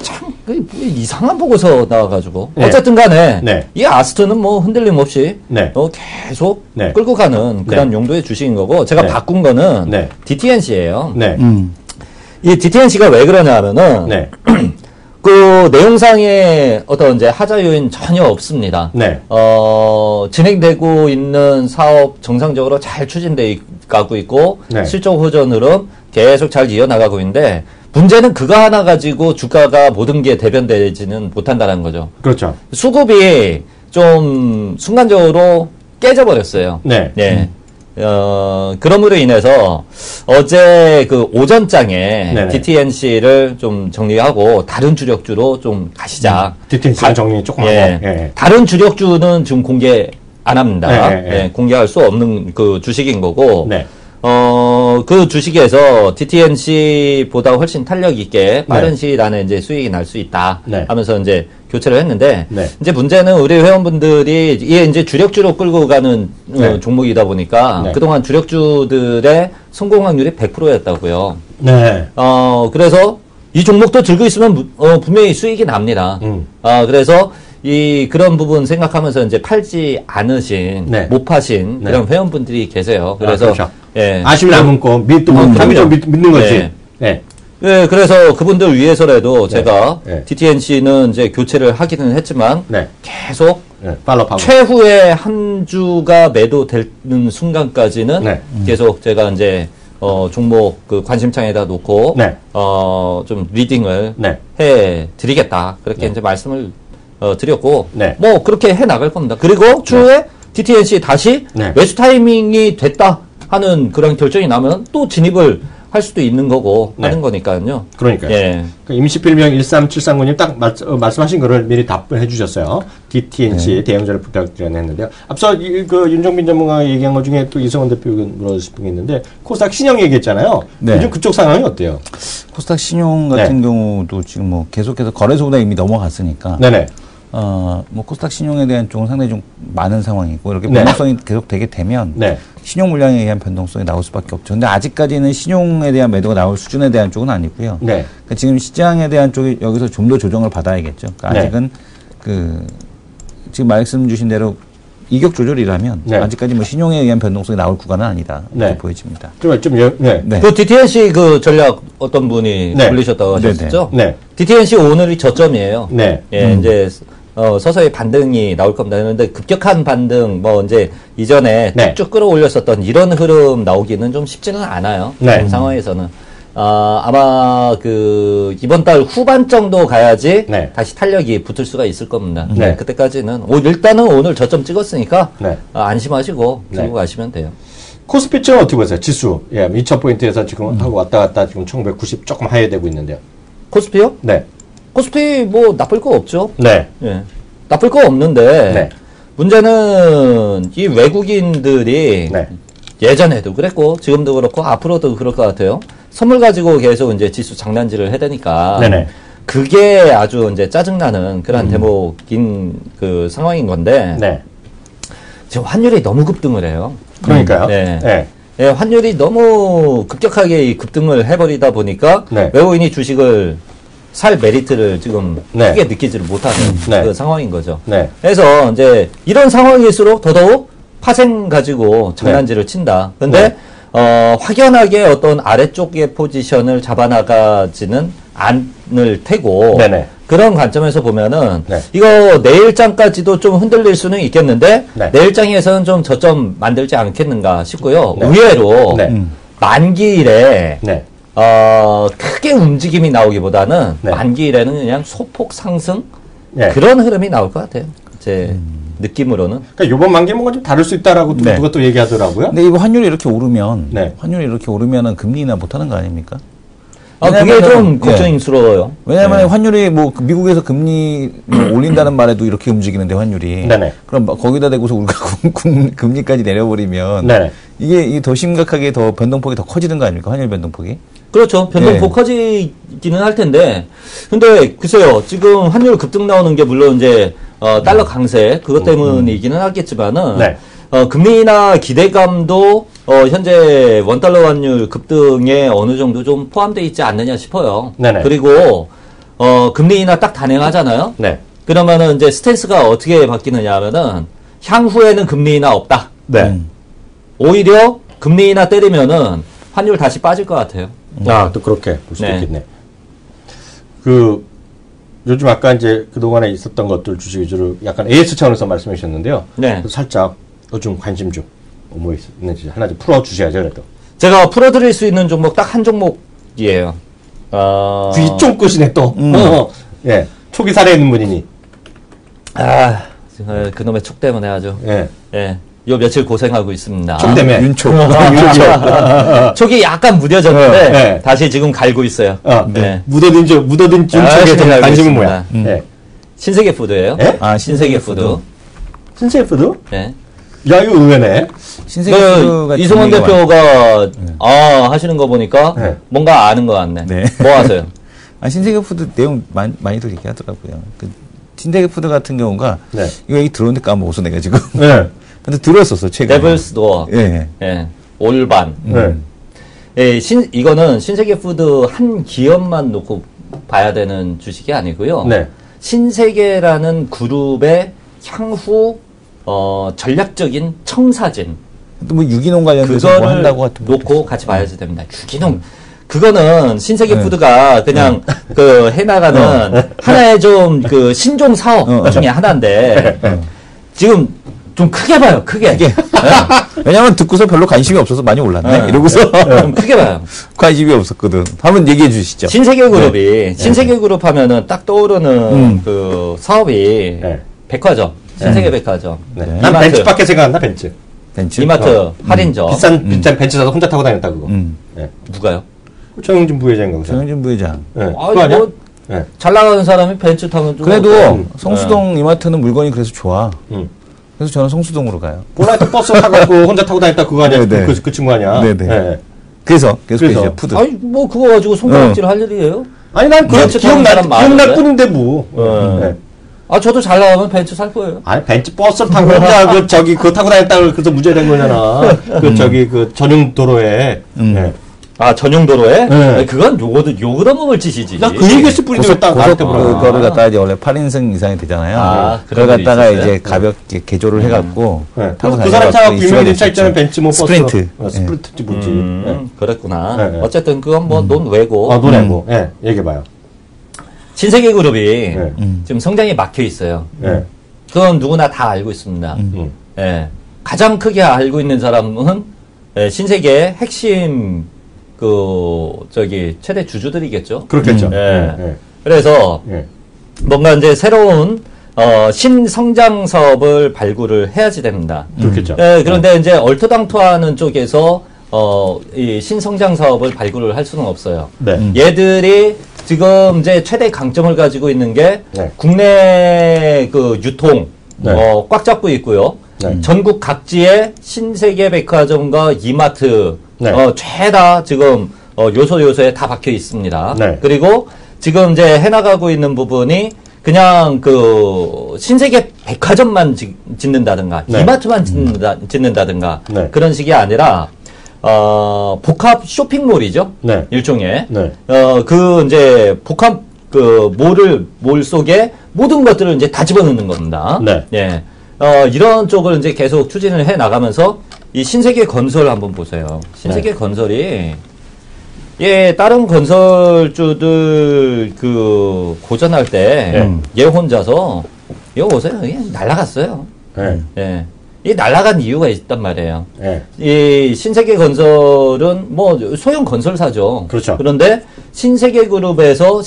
참 이상한 보고서 나와가지고 네. 어쨌든 간에 네. 이 아스트는 뭐 흔들림 없이 네. 계속 네. 끌고 가는 그런 네. 용도의 주식인 거고 제가 네. 바꾼 거는 네. DTNC예요. 네. 이 DTNC가 왜 그러냐면은 네. 그 내용상의 어떤 이제 하자 요인 전혀 없습니다. 네. 진행되고 있는 사업 정상적으로 잘 추진돼 가고 있고 네. 실적 호전 흐름 계속 잘 이어나가고 있는데 문제는 그거 하나 가지고 주가가 모든 게 대변되지는 못한다는 거죠. 그렇죠. 수급이 좀 순간적으로 깨져버렸어요. 네. 네. 그럼으로 인해서 어제 그 오전장에 네네. DTNC를 좀 정리하고 다른 주력주로 좀 가시자. DTNC 정리 조금 하고. 예. 예. 다른 주력주는 지금 공개 안 합니다. 네, 네, 네. 공개할 수 없는 그 주식인 거고. 네. 그 주식에서 DTNC보다 훨씬 탄력 있게 빠른 네. 시일 안에 이제 수익이 날 수 있다 네. 하면서 이제 교체를 했는데 네. 이제 문제는 우리 회원분들이 이게 이제 주력주로 끌고 가는 네. 종목이다 보니까 네. 그동안 주력주들의 성공 확률이 100%였다고요. 네. 그래서 이 종목도 들고 있으면 분명히 수익이 납니다. 그래서 그런 부분 생각하면서 이제 팔지 않으신, 네. 못 파신 네. 그런 회원분들이 계세요. 그래서, 그렇죠. 예. 아쉬움이 남은 거, 그럼요. 믿는 거지. 네. 네. 예, 그래서 그분들 위해서라도 제가 네. DTNC는 이제 교체를 하기는 했지만 네. 계속 네. 팔로우하고. 최후의 한 주가 매도되는 순간까지는 네. 계속 제가 이제 종목 그 관심창에다 놓고 네. 좀 리딩을 네. 해 드리겠다. 그렇게 이제 말씀을 드렸고 네. 뭐 그렇게 해 나갈 겁니다. 그리고 추후에 DTNC 다시 네. 매수 타이밍이 됐다 하는 그런 결정이 나면 또 진입을 할 수도 있는 거고 네. 하는 거니까요. 그러니까요. 예. 임시필명 13739님 딱 말씀하신 거를 미리 답해 주셨어요. DTNC 대형주를 부탁드렸는데요. 앞서 그 윤종빈 전문가가 얘기한 것 중에 또 이성원 대표가 물어주신 분이 있는데 코스닥 신용 얘기했잖아요. 네. 요즘 그쪽 상황이 어때요? 코스닥 신용 같은 경우도 지금 뭐 계속해서 거래소보다 이미 넘어갔으니까. 네네. 뭐 코스닥 신용에 대한 쪽은 상당히 좀 많은 상황이고 이렇게 네. 변동성이 계속 되게 되면 네. 신용 물량에 의한 변동성이 나올 수밖에 없죠. 근데 아직까지는 신용에 대한 매도가 나올 수준에 대한 쪽은 아니고요. 네. 그러니까 지금 시장에 대한 쪽이 여기서 좀 더 조정을 받아야겠죠. 그러니까 네. 아직은 지금 말씀 주신 대로 이격 조절이라면 네. 아직까지 뭐 신용에 의한 변동성이 나올 구간은 아니다 이렇게 네. 보여집니다. 네. 네. 그 DTNC 그 전략 어떤 분이 네. 올리셨다고 하셨죠? 네. DTNC 오늘이 저점이에요. 네. 예, 이제 서서히 반등이 나올 겁니다. 그런데 급격한 반등, 뭐 이제 이전에 네. 쭉쭉 끌어올렸었던 이런 흐름 나오기는 좀 쉽지는 않아요. 네. 지금 상황에서는. 아마 이번 달 후반 정도 가야지 네. 다시 탄력이 붙을 수가 있을 겁니다. 네. 그때까지는 일단은 오늘 저점 찍었으니까 네. 안심하시고 들고 네. 가시면 돼요. 코스피츠는 어떻게 보세요? 지수. 예, 2000포인트에서 지금 하고 왔다 갔다 지금 1990 조금 하회되고 있는데요. 코스피요? 네. 코스피 뭐 나쁠 거 없죠. 네. 예. 나쁠 거 없는데 네. 문제는 이 외국인들이 네. 예전에도 그랬고 지금도 그렇고 앞으로도 그럴 것 같아요. 선물 가지고 계속 이제 지수 장난질을 해대니까 네네. 그게 아주 이제 짜증나는 그런 대목인 그 상황인 건데 네. 지금 환율이 너무 급등을 해요. 그러니까요. 네. 네. 예, 환율이 너무 급격하게 이 급등을 해버리다 보니까 네. 외국인이 주식을 살 메리트를 지금 네. 크게 느끼지를 못하는 네. 그 상황인 거죠. 네. 그래서 이제 이런 상황일수록 더더욱 파생 가지고 장난질을 친다. 근데 네. 확연하게 어떤 아래쪽의 포지션을 잡아나가지는 않을 테고 네네. 그런 관점에서 보면은 네. 이거 내일장까지도 좀 흔들릴 수는 있겠는데 네. 내일장에서는 좀 저점 만들지 않겠는가 싶고요. 네. 의외로 네. 만기일에 네. 크게 움직임이 나오기보다는 네. 만기일에는 그냥 소폭 상승 네. 그런 흐름이 나올 것 같아요. 제 느낌으로는. 그러니까 요번 만기목은 좀 다를 수 있다라고 네. 누가 또 얘기하더라고요. 근데 이거 환율이 이렇게 오르면 네. 오르면은 금리 인하 못하는 거 아닙니까? 그게 왜냐면은, 좀 예. 걱정스러워요. 왜냐하면 네. 환율이 뭐 미국에서 금리 올린다는 말에도 이렇게 움직이는데 환율이 네네. 그럼 거기다 대고서 우리가 금리까지 내려버리면 네네. 이게 더 심각하게 더 변동폭이 더 커지는 거 아닙니까? 환율 변동폭이? 그렇죠. 변동폭 네. 커지기는 할 텐데. 근데 글쎄요. 지금 환율 급등 나오는 게 물론 이제 달러 강세 그것 때문이기는 하겠지만은 네. 금리 인하 기대감도 현재 원달러 환율 급등에 어느 정도 좀 포함되어 있지 않느냐 싶어요. 네네. 그리고 금리 인하 딱 단행하잖아요. 네. 그러면은 이제 스탠스가 어떻게 바뀌느냐 하면은 향후에는 금리 인하 없다. 네. 오히려 금리 인하 때리면은 환율 다시 빠질 것 같아요. 아, 또 그렇게 볼 수도 있겠네. 요즘 아까 이제 그동안에 있었던 것들 주식 위주로 약간 AS 차원에서 말씀해 주셨는데요. 네. 살짝 요즘 관심 좀 뭐 있는지 하나 좀 풀어 주셔야죠, 그래도. 제가 풀어드릴 수 있는 종목 딱 한 종목이에요. 귀 좀 끄시네, 또. 예. 초기 살해 있는 분이니. 그놈의 촉 때문에 아주. 예. 예. 요 며칠 고생하고 있습니다. 촉 때문에. 윤촉. 촉이 약간 무뎌졌는데, 네. 다시 지금 갈고 있어요. 네. 묻어든 윤촉에 좀 관심은 뭐야? 네. 신세계 푸드예요. 예? 신세계 푸드. 신세계 푸드? 네. 야, 이거 의외네. 신세계 푸드가 이승원 대표가, 하시는 거 보니까, 뭔가 아는 것 같네. 네. 뭐 하세요? 신세계 푸드 내용 많이들 얘기하더라고요. 신세계 푸드 같은 경우가, 이거 얘기 들었는데 까먹었어, 내가 지금. 네. 근데 들었었어, 최근에. 데블스 도어. 예. 올반. 예, 이거는 신세계 푸드 한 기업만 놓고 봐야 되는 주식이 아니고요. 네. 신세계라는 그룹의 향후, 전략적인 청사진. 또 뭐 유기농 관련돼서 뭐 한다고 같은 놓고 같이 봐야지 됩니다. 유기농. 그거는 신세계 푸드가 그냥 해나가는 하나의 좀 신종 사업 중에 하나인데, 지금 좀 크게 봐요, 크게. 왜냐면 듣고서 별로 관심이 없어서 많이 올랐네. 이러고서. 좀 크게 봐요. 관심이 없었거든. 한번 얘기해 주시죠. 신세계 그룹이, 신세계 그룹 하면은 딱 떠오르는 사업이 백화점. 신세계 백화점. 난 벤츠밖에 생각 안 나, 벤츠. 이마트 할인점. 비싼 벤츠 사서 혼자 타고 다녔다, 그거. 누가요? 정영진 부회장인가? 정영진 부회장. 그거 아니야? 잘 나가는 사람이 벤츠 타면 좀. 그래도 성수동 이마트는 물건이 그래서 좋아. 그래서 저는 성수동으로 가요. 볼라이트 버스 타고 혼자 타고 다녔다 그거 아니야? 그 친구 아니야? 네네. 그래서 계속 푸드. 아니 뭐 그거 가지고 손가락질 할 일이에요? 아니 난 그냥 기억날 뿐인데 뭐. 저도 잘 나가면 벤츠 살 거예요. 아니 벤츠 버스를 타고 혼자 그거 타고 다녔다고 그래서 문제된 거잖아. 그 전용 도로에. 전용 도로에? 네. 그건 요거도 먹을 짓이지. 나 그 얘기했을 뿐인데 왜 딱 나한테 물어봐. 그거를 갖다가 이제 원래 8인승 이상이 되잖아요. 그걸 갖다가 이제 가볍게 개조를 해갖고 타고 그 사람 차가 유명한 차 있잖아요. 벤츠 뭐 스프린트. 스프린트지 뭐지. 그랬구나. 어쨌든 그건 뭐 논외고. 논외고. 얘기해봐요. 신세계 그룹이 지금 성장이 막혀 있어요. 그건 누구나 다 알고 있습니다. 가장 크게 알고 있는 사람은 신세계의 핵심 최대 주주들이겠죠. 그렇겠죠. 그래서 뭔가 이제 새로운 신성장 사업을 발굴을 해야지 됩니다. 그렇겠죠. 그런데 이제 얼토당토하는 쪽에서 이 신성장 사업을 발굴을 할 수는 없어요. 얘들이 지금 이제 최대 강점을 가지고 있는 게 국내 유통 꽉 잡고 있고요. 전국 각지의 신세계 백화점과 이마트 죄다 지금 요소에 다 박혀 있습니다. 그리고 지금 이제 해나가고 있는 부분이 그냥 신세계 백화점만 짓는다든가 이마트만 짓는다든가 그런 식이 아니라 복합 쇼핑몰이죠. 일종의 이제 복합 몰 속에 모든 것들을 이제 다 집어넣는 겁니다. 이런 쪽을 이제 계속 추진을 해 나가면서 이 신세계 건설 한번 보세요. 신세계 건설이 다른 건설주들 고전할 때 얘 혼자서 이거 보세요. 이게 날아갔어요. 이 날아간 이유가 있단 말이에요. 이 신세계 건설은 뭐 소형 건설사죠. 그렇죠. 그런데 신세계에서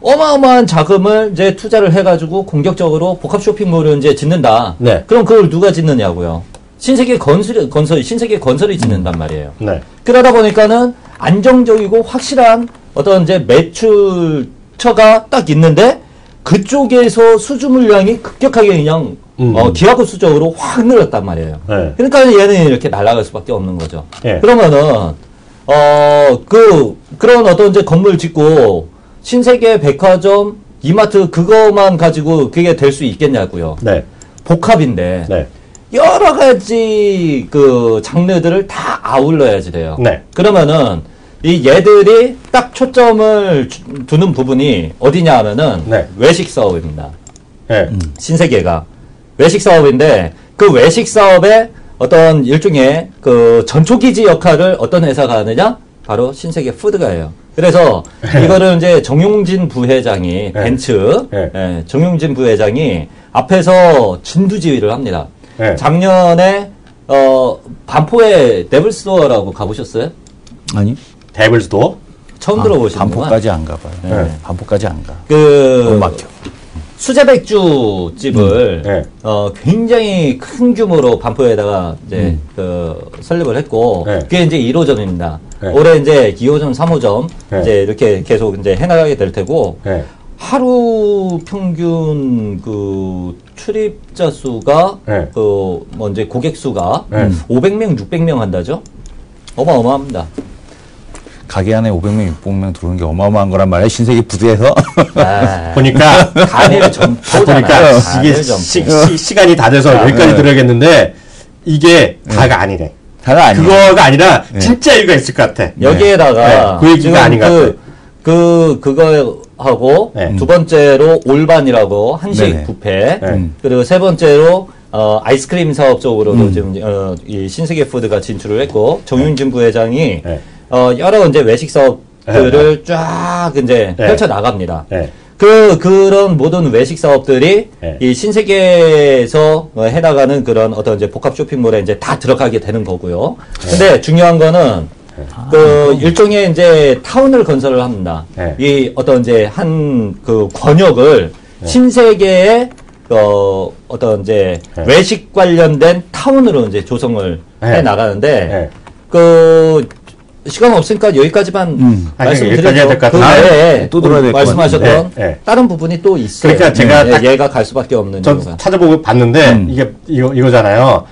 어마어마한 자금을 이제 투자를 해가지고 공격적으로 복합 쇼핑몰을 이제 짓는다. 그럼 그걸 누가 짓느냐고요? 신세계 건설이 짓는단 말이에요. 그러다 보니까는 안정적이고 확실한 어떤 이제 매출처가 딱 있는데 그쪽에서 수주 물량이 급격하게 그냥 기하급수적으로 확 늘었단 말이에요. 그러니까 얘는 이렇게 날아갈 수밖에 없는 거죠. 그러면은 그런 어떤 이제 건물 짓고 신세계 백화점 이마트 그거만 가지고 그게 될 수 있겠냐고요. 네. 복합인데 네. 여러 가지 그 장르들을 다 아울러야지 돼요. 네. 그러면은 이 얘들이 딱 초점을 두는 부분이 어디냐 하면은 네. 외식 사업입니다. 네. 신세계가 외식 사업인데 그 외식 사업의 어떤 일종의 그 전초기지 역할을 어떤 회사가 하느냐? 바로 신세계 푸드가 해요. 그래서 이거를 이제 정용진 부회장이 벤츠 정용진 부회장이 앞에서 진두지휘를 합니다. 작년에 반포에 데블스토어라고 가보셨어요? 아니. 데블스토어? 처음 들어보시는구나. 반포까지 안 가봐요. 반포까지 안 가. 그 막혀. 수제 맥주 집을 굉장히 큰 규모로 반포에다가 이제 그 설립을 했고 그게 이제 1호점입니다. 올해 이제 2호점, 3호점 이제 이렇게 계속 이제 해나가게 될 테고 하루 평균 그 출입자 수가 그 뭐 이제 고객 수가 500명, 600명 한다죠. 어마어마합니다. 가게 안에 500명, 600명 들어오는 게 어마어마한 거란 말이에요. 신세계 부두에서. 보니까 간일 점포잖아요. 보니까 이게 시간이 다 돼서 여기까지 들어야겠는데 이게 다가 아니래. 다가 아니에요. 그거가 아니라 진짜 이유가 있을 것 같아. 여기에다가 그 얘기가 아닌 것 같아. 그거 하고 두 번째로 올반이라고 한식 뷔페 그리고 세 번째로 아이스크림 사업 쪽으로도 지금 이 신세계 푸드가 진출을 했고 정윤진 부회장이 여러 이제 외식 사업들을 쫙 이제 펼쳐 나갑니다. 그런 모든 외식 사업들이 이 신세계에서 해나가는 그런 어떤 이제 복합 쇼핑몰에 이제 다 들어가게 되는 거고요. 근데 중요한 거는 그 일종의 이제 타운을 건설을 합니다. 이 어떤 이제 한 그 권역을 신세계의 어떤 이제 외식 관련된 타운으로 이제 조성을 해 나가는데 그 시간 없으니까 여기까지만 말씀드리죠. 그 외에 또 들어야 될 것 말씀하셨던 다른 부분이 또 있어요. 그러니까 제가 얘가 갈 수밖에 없는 전 이유가. 찾아보고 봤는데 이거잖아요.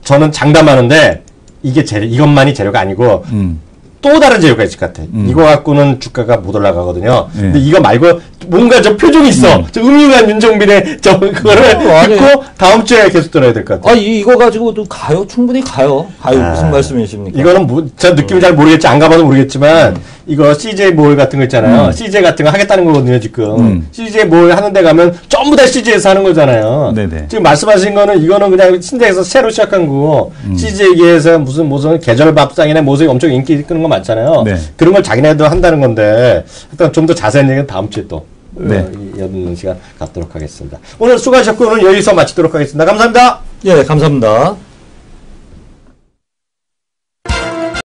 저는 장담하는데 이것만이 재료가 아니고 또 다른 재료가 있을 것 같아. 이거 갖고는 주가가 못 올라가거든요. 근데 이거 말고 뭔가 저 표정이 있어. 저 음흉한 윤정빈의 그거를 듣고 다음 주에 계속 들어야 될 것 같아. 이거 가지고도 가요? 충분히 가요. 무슨 말씀이십니까? 이거는 저 느낌이 잘 모르겠지. 안 가봐도 모르겠지만 이거 CJ 몰 같은 거 있잖아요. CJ 같은 거 하겠다는 거거든요, 지금. CJ 몰 하는 데 가면 전부 다 CJ에서 하는 거잖아요. 네네. 지금 말씀하신 거는 이거는 그냥 신대에서 새로 시작한 거고 CJ계에서 무슨 계절 밥상이나 무슨 엄청 인기 끄는 거 많잖아요. 그런 걸 자기네도 한다는 건데 일단 좀 더 자세한 얘기는 다음 주에 또 여는 시간 갖도록 하겠습니다. 오늘 수고하셨고 오늘 여기서 마치도록 하겠습니다. 감사합니다. 예, 감사합니다.